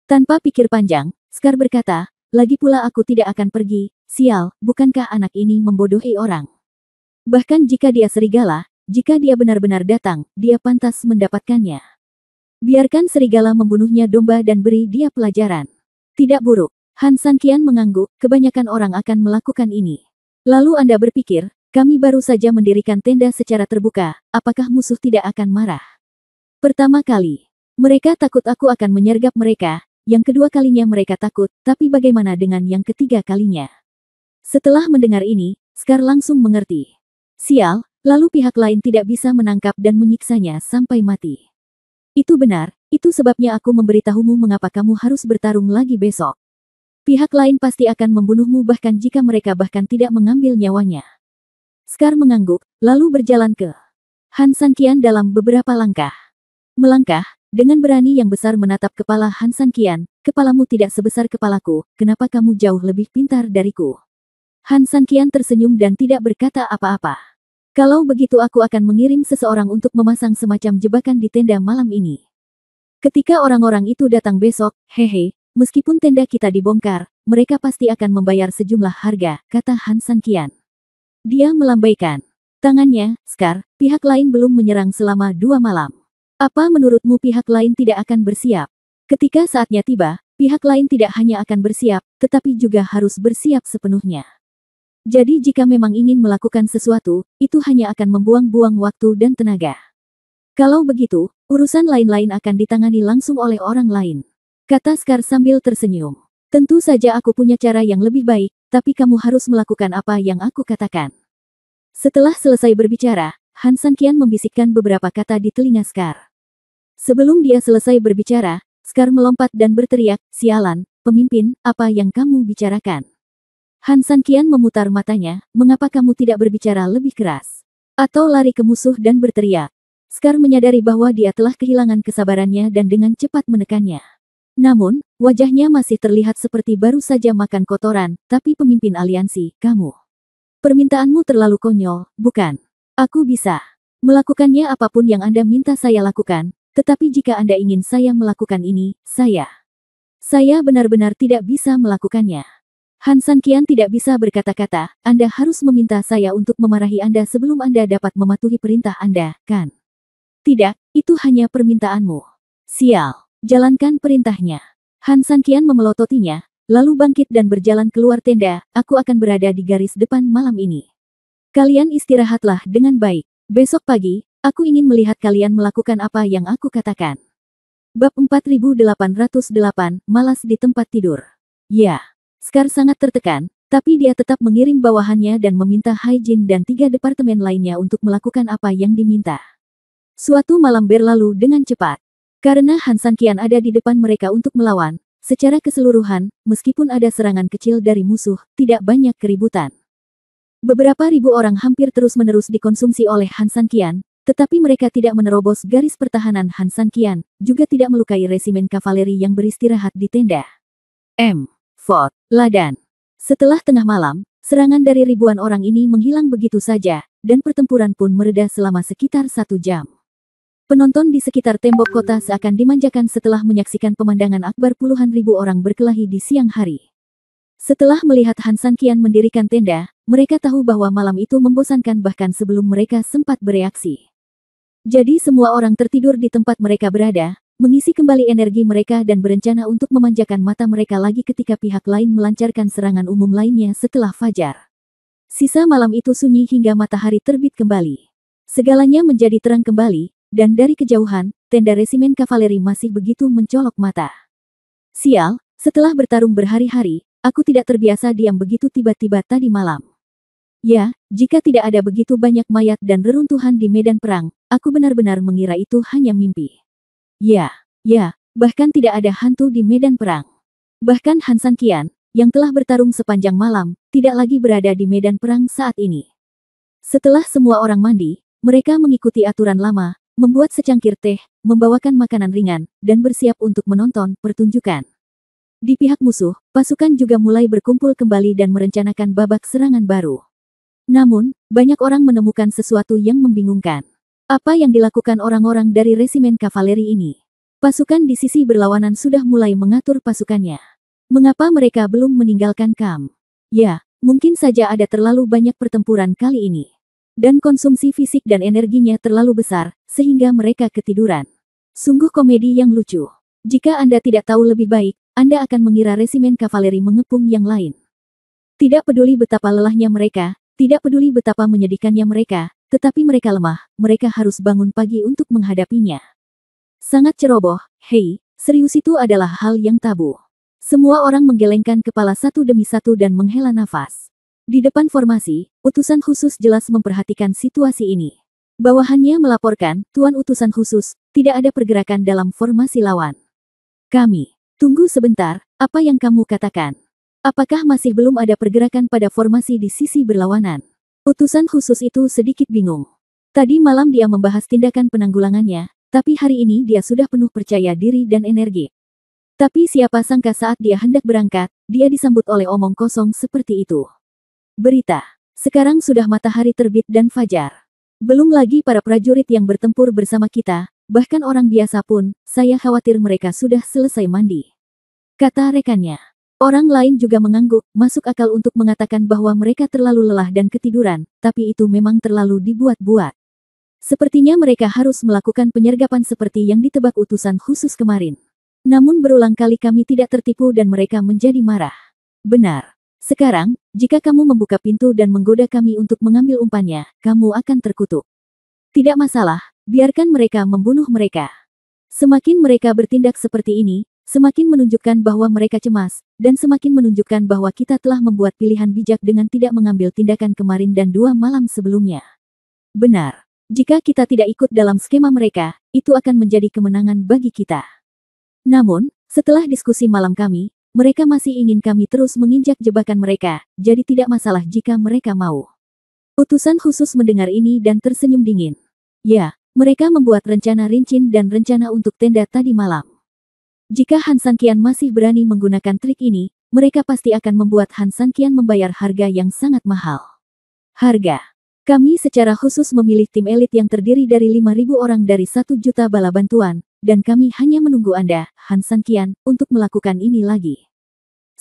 Tanpa pikir panjang, Scar berkata, lagi pula aku tidak akan pergi, sial, bukankah anak ini membodohi orang? Bahkan jika dia serigala, jika dia benar-benar datang, dia pantas mendapatkannya. Biarkan serigala membunuhnya domba dan beri dia pelajaran. Tidak buruk. Han San Qian mengangguk, kebanyakan orang akan melakukan ini. Lalu Anda berpikir, kami baru saja mendirikan tenda secara terbuka, apakah musuh tidak akan marah? Pertama kali, mereka takut aku akan menyergap mereka. Yang kedua kalinya mereka takut, tapi bagaimana dengan yang ketiga kalinya? Setelah mendengar ini, Scar langsung mengerti. Sial, lalu pihak lain tidak bisa menangkap dan menyiksanya sampai mati. Itu benar, itu sebabnya aku memberitahumu mengapa kamu harus bertarung lagi besok. Pihak lain pasti akan membunuhmu bahkan jika mereka bahkan tidak mengambil nyawanya. Scar mengangguk, lalu berjalan ke Han San Qian dalam beberapa langkah. Melangkah, dengan berani yang besar menatap kepala Han San Qian, kepalamu tidak sebesar kepalaku, kenapa kamu jauh lebih pintar dariku? Han San Qian tersenyum dan tidak berkata apa-apa. Kalau begitu aku akan mengirim seseorang untuk memasang semacam jebakan di tenda malam ini. Ketika orang-orang itu datang besok, hehe, meskipun tenda kita dibongkar, mereka pasti akan membayar sejumlah harga, kata Han San Qian. Dia melambaikan tangannya, Scar, pihak lain belum menyerang selama 2 malam. Apa menurutmu pihak lain tidak akan bersiap? Ketika saatnya tiba, pihak lain tidak hanya akan bersiap, tetapi juga harus bersiap sepenuhnya. Jadi jika memang ingin melakukan sesuatu, itu hanya akan membuang-buang waktu dan tenaga. Kalau begitu, urusan lain-lain akan ditangani langsung oleh orang lain. Kata Scar sambil tersenyum. Tentu saja aku punya cara yang lebih baik, tapi kamu harus melakukan apa yang aku katakan. Setelah selesai berbicara, Han San Qian membisikkan beberapa kata di telinga Scar. Sebelum dia selesai berbicara, Scar melompat dan berteriak, sialan, pemimpin, apa yang kamu bicarakan? Han San Qian memutar matanya, mengapa kamu tidak berbicara lebih keras? Atau lari ke musuh dan berteriak? Scar menyadari bahwa dia telah kehilangan kesabarannya dan dengan cepat menekannya. Namun, wajahnya masih terlihat seperti baru saja makan kotoran, tapi pemimpin aliansi, kamu. Permintaanmu terlalu konyol, bukan? Aku bisa melakukannya apapun yang Anda minta saya lakukan. Tetapi jika Anda ingin saya melakukan ini, saya benar-benar tidak bisa melakukannya. Han Sanqian tidak bisa berkata-kata, Anda harus meminta saya untuk memarahi Anda sebelum Anda dapat mematuhi perintah Anda, kan? Tidak, itu hanya permintaanmu. Sial, jalankan perintahnya. Han Sanqian memelototinya, lalu bangkit dan berjalan keluar tenda. Aku akan berada di garis depan malam ini. Kalian istirahatlah dengan baik. Besok pagi, aku ingin melihat kalian melakukan apa yang aku katakan. Bab 4808, malas di tempat tidur. Ya. Scar sangat tertekan, tapi dia tetap mengirim bawahannya dan meminta Haijin dan 3 departemen lainnya untuk melakukan apa yang diminta. Suatu malam berlalu dengan cepat. Karena Han Sanqian ada di depan mereka untuk melawan, secara keseluruhan, meskipun ada serangan kecil dari musuh, tidak banyak keributan. Beberapa ribu orang hampir terus-menerus dikonsumsi oleh Han Sanqian, tetapi mereka tidak menerobos garis pertahanan Han Sanqian, juga tidak melukai resimen kavaleri yang beristirahat di tenda. Fort Ladan. Setelah tengah malam, serangan dari ribuan orang ini menghilang begitu saja, dan pertempuran pun mereda selama sekitar 1 jam. Penonton di sekitar tembok kota seakan dimanjakan setelah menyaksikan pemandangan akbar puluhan ribu orang berkelahi di siang hari. Setelah melihat Han Sanqian mendirikan tenda, mereka tahu bahwa malam itu membosankan bahkan sebelum mereka sempat bereaksi. Jadi semua orang tertidur di tempat mereka berada, mengisi kembali energi mereka dan berencana untuk memanjakan mata mereka lagi ketika pihak lain melancarkan serangan umum lainnya setelah fajar. Sisa malam itu sunyi hingga matahari terbit kembali. Segalanya menjadi terang kembali, dan dari kejauhan, tenda resimen kavaleri masih begitu mencolok mata. Sial, setelah bertarung berhari-hari, aku tidak terbiasa diam begitu tiba-tiba tadi malam. Ya, jika tidak ada begitu banyak mayat dan reruntuhan di medan perang, aku benar-benar mengira itu hanya mimpi. Ya, bahkan tidak ada hantu di medan perang. Bahkan Han Sanqian, yang telah bertarung sepanjang malam, tidak lagi berada di medan perang saat ini. Setelah semua orang mandi, mereka mengikuti aturan lama, membuat secangkir teh, membawakan makanan ringan, dan bersiap untuk menonton pertunjukan. Di pihak musuh, pasukan juga mulai berkumpul kembali dan merencanakan babak serangan baru. Namun, banyak orang menemukan sesuatu yang membingungkan. Apa yang dilakukan orang-orang dari resimen kavaleri ini? Pasukan di sisi berlawanan sudah mulai mengatur pasukannya. Mengapa mereka belum meninggalkan kamp? Ya, mungkin saja ada terlalu banyak pertempuran kali ini. Dan konsumsi fisik dan energinya terlalu besar, sehingga mereka ketiduran. Sungguh komedi yang lucu. Jika Anda tidak tahu lebih baik, Anda akan mengira resimen kavaleri mengepung yang lain. Tidak peduli betapa lelahnya mereka, tidak peduli betapa menyedihkannya mereka, tetapi mereka lemah, mereka harus bangun pagi untuk menghadapinya. Sangat ceroboh, hei, serius itu adalah hal yang tabu. Semua orang menggelengkan kepala satu demi satu dan menghela nafas. Di depan formasi, utusan khusus jelas memperhatikan situasi ini. Bawahannya melaporkan, Tuan Utusan Khusus, tidak ada pergerakan dalam formasi lawan. Tunggu sebentar, apa yang kamu katakan? Apakah masih belum ada pergerakan pada formasi di sisi berlawanan? Utusan khusus itu sedikit bingung. Tadi malam dia membahas tindakan penanggulangannya, tapi hari ini dia sudah penuh percaya diri dan energi. Tapi siapa sangka saat dia hendak berangkat, dia disambut oleh omong kosong seperti itu. Berita. Sekarang sudah matahari terbit dan fajar. Belum lagi para prajurit yang bertempur bersama kita, bahkan orang biasa pun, saya khawatir mereka sudah selesai mandi. Kata rekannya. Orang lain juga mengangguk, masuk akal untuk mengatakan bahwa mereka terlalu lelah dan ketiduran, tapi itu memang terlalu dibuat-buat. Sepertinya mereka harus melakukan penyergapan seperti yang ditebak utusan khusus kemarin. Namun berulang kali kami tidak tertipu dan mereka menjadi marah. Benar. Sekarang, jika kamu membuka pintu dan menggoda kami untuk mengambil umpannya, kamu akan terkutuk. Tidak masalah, biarkan mereka membunuh mereka. Semakin mereka bertindak seperti ini, semakin menunjukkan bahwa mereka cemas, dan semakin menunjukkan bahwa kita telah membuat pilihan bijak dengan tidak mengambil tindakan kemarin dan 2 malam sebelumnya. Benar. Jika kita tidak ikut dalam skema mereka, itu akan menjadi kemenangan bagi kita. Namun, setelah diskusi malam kami, mereka masih ingin kami terus menginjak jebakan mereka, jadi tidak masalah jika mereka mau. Utusan khusus mendengar ini dan tersenyum dingin. Ya, mereka membuat rencana rinci dan rencana untuk tenda tadi malam. Jika Han Sanqian masih berani menggunakan trik ini, mereka pasti akan membuat Han Sanqian membayar harga yang sangat mahal. Harga. Kami secara khusus memilih tim elit yang terdiri dari 5.000 orang dari 1 juta bala bantuan, dan kami hanya menunggu Anda, Han Sanqian, untuk melakukan ini lagi.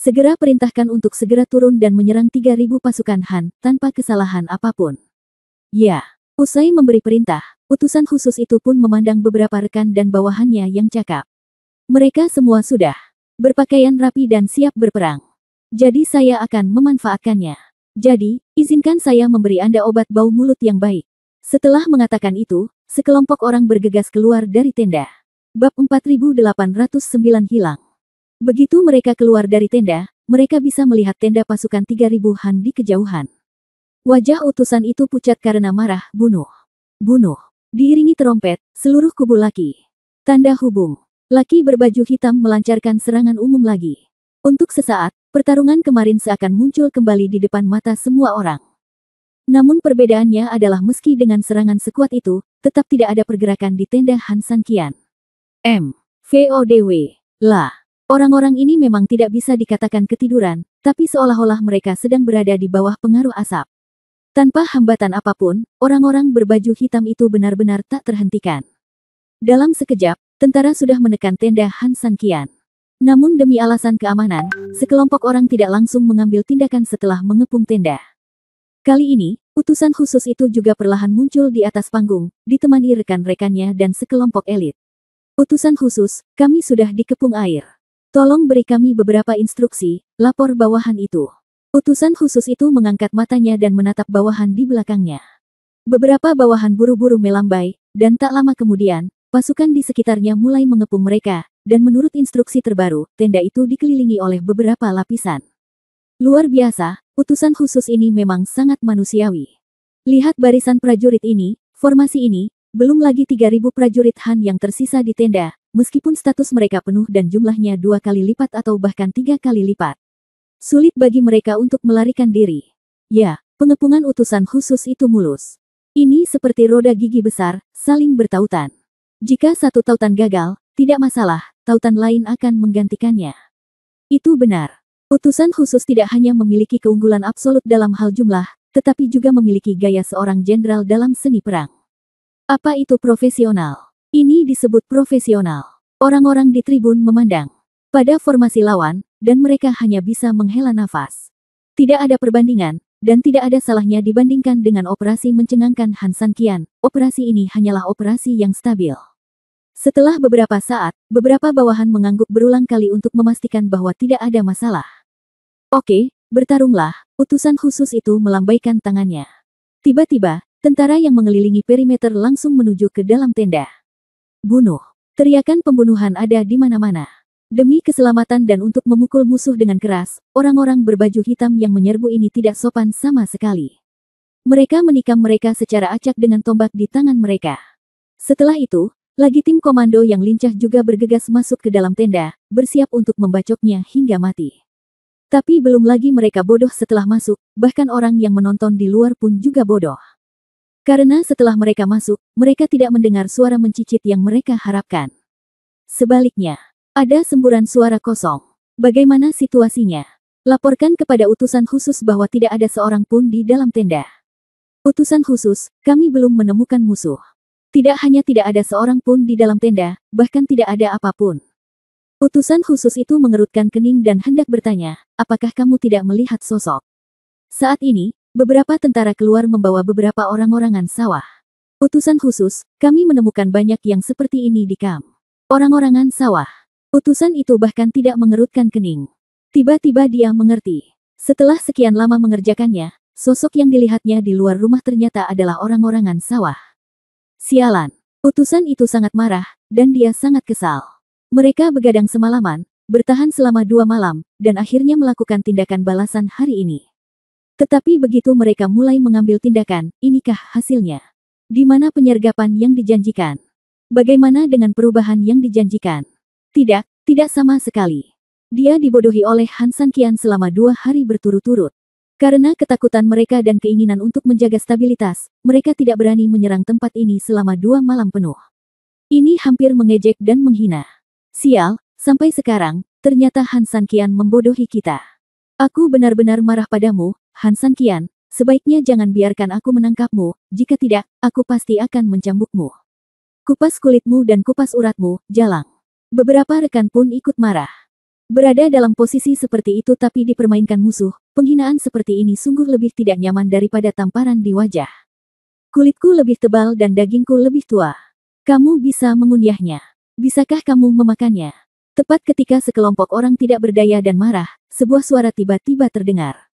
Segera perintahkan untuk segera turun dan menyerang 3.000 pasukan Han, tanpa kesalahan apapun. Ya, usai memberi perintah, utusan khusus itu pun memandang beberapa rekan dan bawahannya yang cakap. Mereka semua sudah berpakaian rapi dan siap berperang. Jadi saya akan memanfaatkannya. Jadi, izinkan saya memberi Anda obat bau mulut yang baik. Setelah mengatakan itu, sekelompok orang bergegas keluar dari tenda. Bab 4809 hilang. Begitu mereka keluar dari tenda, mereka bisa melihat tenda pasukan 3.000 Han di kejauhan. Wajah utusan itu pucat karena marah, bunuh. Bunuh. Diiringi terompet, seluruh kubu laki. Tanda hubung. Laki berbaju hitam melancarkan serangan umum lagi. Untuk sesaat, pertarungan kemarin seakan muncul kembali di depan mata semua orang. Namun perbedaannya adalah meski dengan serangan sekuat itu, tetap tidak ada pergerakan di tenda Han San Qian. VODW. Lah. Orang-orang ini memang tidak bisa dikatakan ketiduran, tapi seolah-olah mereka sedang berada di bawah pengaruh asap. Tanpa hambatan apapun, orang-orang berbaju hitam itu benar-benar tak terhentikan. Dalam sekejap, tentara sudah menekan tenda Han San Qian. Namun demi alasan keamanan, sekelompok orang tidak langsung mengambil tindakan setelah mengepung tenda. Kali ini, utusan khusus itu juga perlahan muncul di atas panggung, ditemani rekan-rekannya dan sekelompok elit. Utusan khusus, kami sudah dikepung air. Tolong beri kami beberapa instruksi, lapor bawahan itu. Utusan khusus itu mengangkat matanya dan menatap bawahan di belakangnya. Beberapa bawahan buru-buru melambai, dan tak lama kemudian, pasukan di sekitarnya mulai mengepung mereka, dan menurut instruksi terbaru, tenda itu dikelilingi oleh beberapa lapisan. Luar biasa, utusan khusus ini memang sangat manusiawi. Lihat barisan prajurit ini, formasi ini, belum lagi 3.000 prajurit Han yang tersisa di tenda, meskipun status mereka penuh dan jumlahnya 2 kali lipat atau bahkan 3 kali lipat. Sulit bagi mereka untuk melarikan diri. Ya, pengepungan utusan khusus itu mulus. Ini seperti roda gigi besar, saling bertautan. Jika satu tautan gagal, tidak masalah, tautan lain akan menggantikannya. Itu benar. Utusan khusus tidak hanya memiliki keunggulan absolut dalam hal jumlah, tetapi juga memiliki gaya seorang jenderal dalam seni perang. Apa itu profesional? Ini disebut profesional. Orang-orang di tribun memandang pada formasi lawan, dan mereka hanya bisa menghela nafas. Tidak ada perbandingan, dan tidak ada salahnya dibandingkan dengan operasi mencengangkan Han San Qian. Operasi ini hanyalah operasi yang stabil. Setelah beberapa saat, beberapa bawahan mengangguk berulang kali untuk memastikan bahwa tidak ada masalah. Oke, bertarunglah, utusan khusus itu melambaikan tangannya. Tiba-tiba, tentara yang mengelilingi perimeter langsung menuju ke dalam tenda. Bunuh. Teriakan pembunuhan ada di mana-mana. Demi keselamatan dan untuk memukul musuh dengan keras, orang-orang berbaju hitam yang menyerbu ini tidak sopan sama sekali. Mereka menikam mereka secara acak dengan tombak di tangan mereka. Setelah itu, lagi tim komando yang lincah juga bergegas masuk ke dalam tenda, bersiap untuk membacoknya hingga mati. Tapi belum lagi mereka bodoh setelah masuk, bahkan orang yang menonton di luar pun juga bodoh. Karena setelah mereka masuk, mereka tidak mendengar suara mencicit yang mereka harapkan. Sebaliknya, ada semburan suara kosong. Bagaimana situasinya? Laporkan kepada utusan khusus bahwa tidak ada seorang pun di dalam tenda. Utusan khusus, kami belum menemukan musuh. Tidak hanya tidak ada seorang pun di dalam tenda, bahkan tidak ada apapun. Utusan khusus itu mengerutkan kening dan hendak bertanya, apakah kamu tidak melihat sosok? Saat ini, beberapa tentara keluar membawa beberapa orang-orangan sawah. Utusan khusus, kami menemukan banyak yang seperti ini di kamp. Orang-orangan sawah. Utusan itu bahkan tidak mengerutkan kening. Tiba-tiba dia mengerti. Setelah sekian lama mengerjakannya, sosok yang dilihatnya di luar rumah ternyata adalah orang-orangan sawah. Sialan. Utusan itu sangat marah, dan dia sangat kesal. Mereka begadang semalaman, bertahan selama 2 malam, dan akhirnya melakukan tindakan balasan hari ini. Tetapi begitu mereka mulai mengambil tindakan, inikah hasilnya? Di mana penyergapan yang dijanjikan? Bagaimana dengan perubahan yang dijanjikan? Tidak, tidak sama sekali. Dia dibodohi oleh Han San Qian selama 2 hari berturut-turut. Karena ketakutan mereka dan keinginan untuk menjaga stabilitas, mereka tidak berani menyerang tempat ini selama 2 malam penuh. Ini hampir mengejek dan menghina. Sial, sampai sekarang, ternyata Han San Qian membodohi kita. Aku benar-benar marah padamu, Han San Qian, sebaiknya jangan biarkan aku menangkapmu, jika tidak, aku pasti akan mencambukmu. Kupas kulitmu dan kupas uratmu, jalang. Beberapa rekan pun ikut marah. Berada dalam posisi seperti itu tapi dipermainkan musuh, penghinaan seperti ini sungguh lebih tidak nyaman daripada tamparan di wajah. Kulitku lebih tebal dan dagingku lebih tua. Kamu bisa mengunyahnya. Bisakah kamu memakannya? Tepat ketika sekelompok orang tidak berdaya dan marah, sebuah suara tiba-tiba terdengar.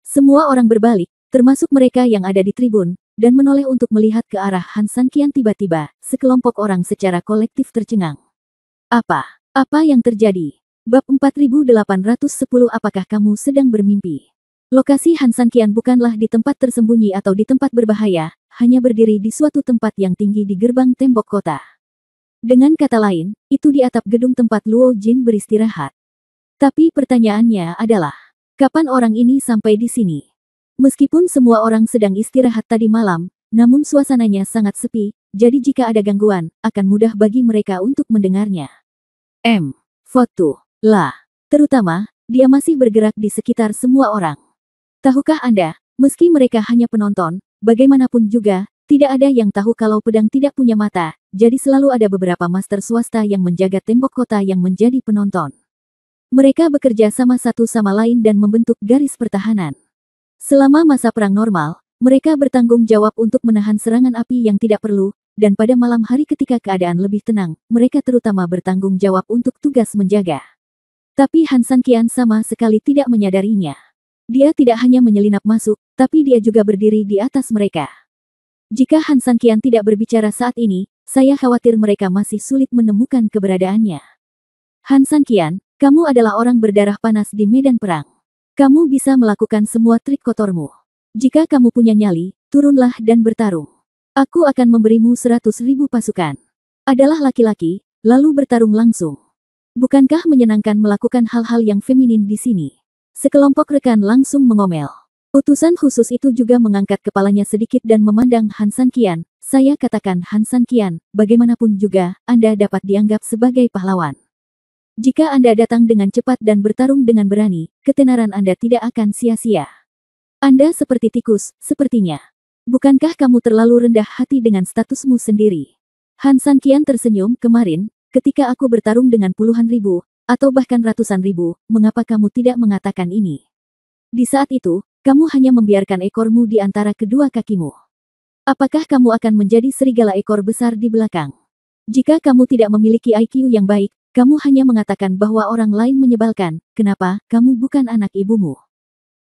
Semua orang berbalik, termasuk mereka yang ada di tribun, dan menoleh untuk melihat ke arah Han Sanqian. Tiba-tiba, sekelompok orang secara kolektif tercengang. Apa yang terjadi? Bab 4810. Apakah kamu sedang bermimpi? Lokasi Han Sanqian bukanlah di tempat tersembunyi atau di tempat berbahaya, hanya berdiri di suatu tempat yang tinggi di gerbang tembok kota. Dengan kata lain, itu di atap gedung tempat Luo Jin beristirahat. Tapi pertanyaannya adalah, kapan orang ini sampai di sini? Meskipun semua orang sedang istirahat tadi malam, namun suasananya sangat sepi, jadi jika ada gangguan, akan mudah bagi mereka untuk mendengarnya. Foto. Terutama, dia masih bergerak di sekitar semua orang. Tahukah Anda, meski mereka hanya penonton, bagaimanapun juga, tidak ada yang tahu kalau pedang tidak punya mata, jadi selalu ada beberapa master swasta yang menjaga tembok kota yang menjadi penonton. Mereka bekerja sama satu sama lain dan membentuk garis pertahanan. Selama masa perang normal, mereka bertanggung jawab untuk menahan serangan api yang tidak perlu, dan pada malam hari ketika keadaan lebih tenang, mereka terutama bertanggung jawab untuk tugas menjaga. Tapi Han Sanqian sama sekali tidak menyadarinya. Dia tidak hanya menyelinap masuk, tapi dia juga berdiri di atas mereka. Jika Han Sanqian tidak berbicara saat ini, saya khawatir mereka masih sulit menemukan keberadaannya. Han Sanqian, kamu adalah orang berdarah panas di medan perang. Kamu bisa melakukan semua trik kotormu. Jika kamu punya nyali, turunlah dan bertarung. Aku akan memberimu 100.000 pasukan. Adalah laki-laki, lalu bertarung langsung. Bukankah menyenangkan melakukan hal-hal yang feminin di sini? Sekelompok rekan langsung mengomel. Utusan khusus itu juga mengangkat kepalanya sedikit dan memandang Han Sanqian. Saya katakan Han Sanqian, bagaimanapun juga, Anda dapat dianggap sebagai pahlawan. Jika Anda datang dengan cepat dan bertarung dengan berani, ketenaran Anda tidak akan sia-sia. Anda seperti tikus, sepertinya. Bukankah kamu terlalu rendah hati dengan statusmu sendiri? Han Sanqian tersenyum. Kemarin, ketika aku bertarung dengan puluhan ribu, atau bahkan ratusan ribu, mengapa kamu tidak mengatakan ini? Di saat itu, kamu hanya membiarkan ekormu di antara kedua kakimu. Apakah kamu akan menjadi serigala ekor besar di belakang? Jika kamu tidak memiliki IQ yang baik, kamu hanya mengatakan bahwa orang lain menyebalkan. Kenapa, kamu bukan anak ibumu?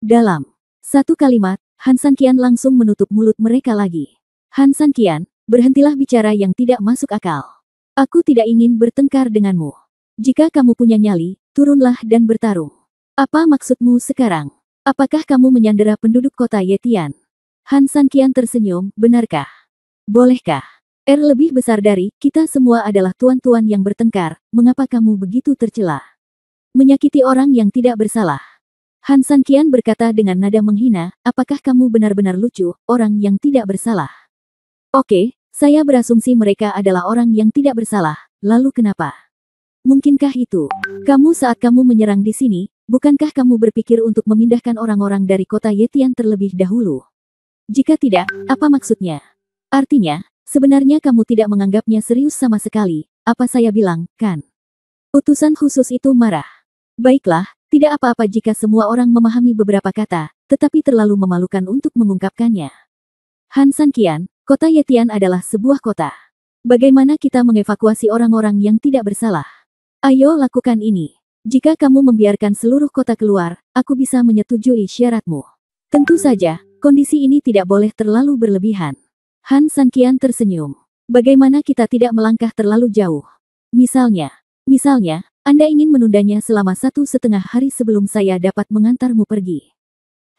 Dalam satu kalimat, Han Sanqian langsung menutup mulut mereka lagi. Han Sanqian, berhentilah bicara yang tidak masuk akal. Aku tidak ingin bertengkar denganmu. Jika kamu punya nyali, turunlah dan bertarung. Apa maksudmu sekarang? Apakah kamu menyandera penduduk kota Yetian? Han Sanqian tersenyum. Benarkah? Bolehkah? Lebih besar dari, kita semua adalah tuan-tuan yang bertengkar, mengapa kamu begitu tercela? Menyakiti orang yang tidak bersalah. Han Sanqian berkata dengan nada menghina, apakah kamu benar-benar lucu, orang yang tidak bersalah? Oke, saya berasumsi mereka adalah orang yang tidak bersalah, lalu kenapa? Mungkinkah itu? Kamu saat kamu menyerang di sini, bukankah kamu berpikir untuk memindahkan orang-orang dari kota Yetian terlebih dahulu? Jika tidak, apa maksudnya? Artinya, sebenarnya kamu tidak menganggapnya serius sama sekali, apa saya bilang, kan? Utusan khusus itu marah. Baiklah, tidak apa-apa jika semua orang memahami beberapa kata, tetapi terlalu memalukan untuk mengungkapkannya. Han Sanqian, kota Yetian adalah sebuah kota. Bagaimana kita mengevakuasi orang-orang yang tidak bersalah? Ayo lakukan ini. Jika kamu membiarkan seluruh kota keluar, aku bisa menyetujui syaratmu. Tentu saja, kondisi ini tidak boleh terlalu berlebihan. Han Sanqian tersenyum. Bagaimana kita tidak melangkah terlalu jauh? Misalnya, Anda ingin menundanya selama 1,5 hari sebelum saya dapat mengantarmu pergi.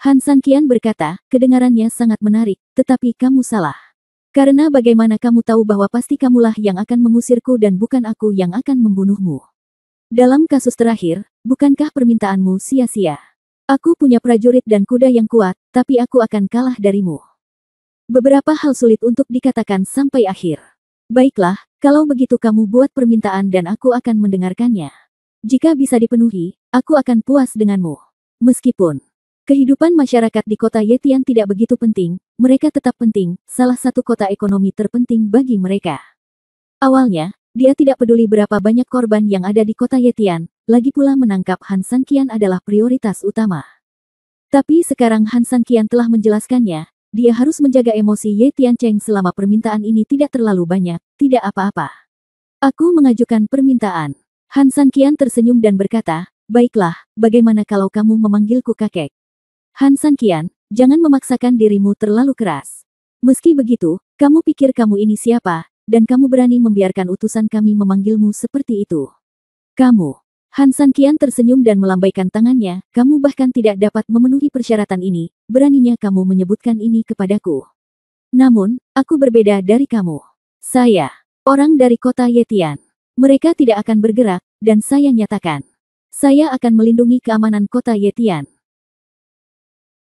Han Sanqian berkata, kedengarannya sangat menarik, tetapi kamu salah. Karena bagaimana kamu tahu bahwa pasti kamulah yang akan mengusirku dan bukan aku yang akan membunuhmu? Dalam kasus terakhir, bukankah permintaanmu sia-sia? Aku punya prajurit dan kuda yang kuat, tapi aku akan kalah darimu. Beberapa hal sulit untuk dikatakan sampai akhir. Baiklah, kalau begitu kamu buat permintaan dan aku akan mendengarkannya. Jika bisa dipenuhi, aku akan puas denganmu. Meskipun kehidupan masyarakat di kota Yetian tidak begitu penting, mereka tetap penting, salah satu kota ekonomi terpenting bagi mereka. Awalnya, dia tidak peduli berapa banyak korban yang ada di kota Yetian, lagi pula menangkap Han Sanqian adalah prioritas utama. Tapi sekarang Han Sanqian telah menjelaskannya, dia harus menjaga emosi Ye Tiancheng selama permintaan ini tidak terlalu banyak, tidak apa-apa. Aku mengajukan permintaan. Han Sanqian tersenyum dan berkata, baiklah, bagaimana kalau kamu memanggilku kakek? Han Sanqian, jangan memaksakan dirimu terlalu keras. Meski begitu, kamu pikir kamu ini siapa, dan kamu berani membiarkan utusan kami memanggilmu seperti itu? Kamu. Han Sanqian tersenyum dan melambaikan tangannya, kamu bahkan tidak dapat memenuhi persyaratan ini, beraninya kamu menyebutkan ini kepadaku. Namun, aku berbeda dari kamu. Saya, orang dari kota Yetian. Mereka tidak akan bergerak, dan saya nyatakan. Saya akan melindungi keamanan kota Yetian.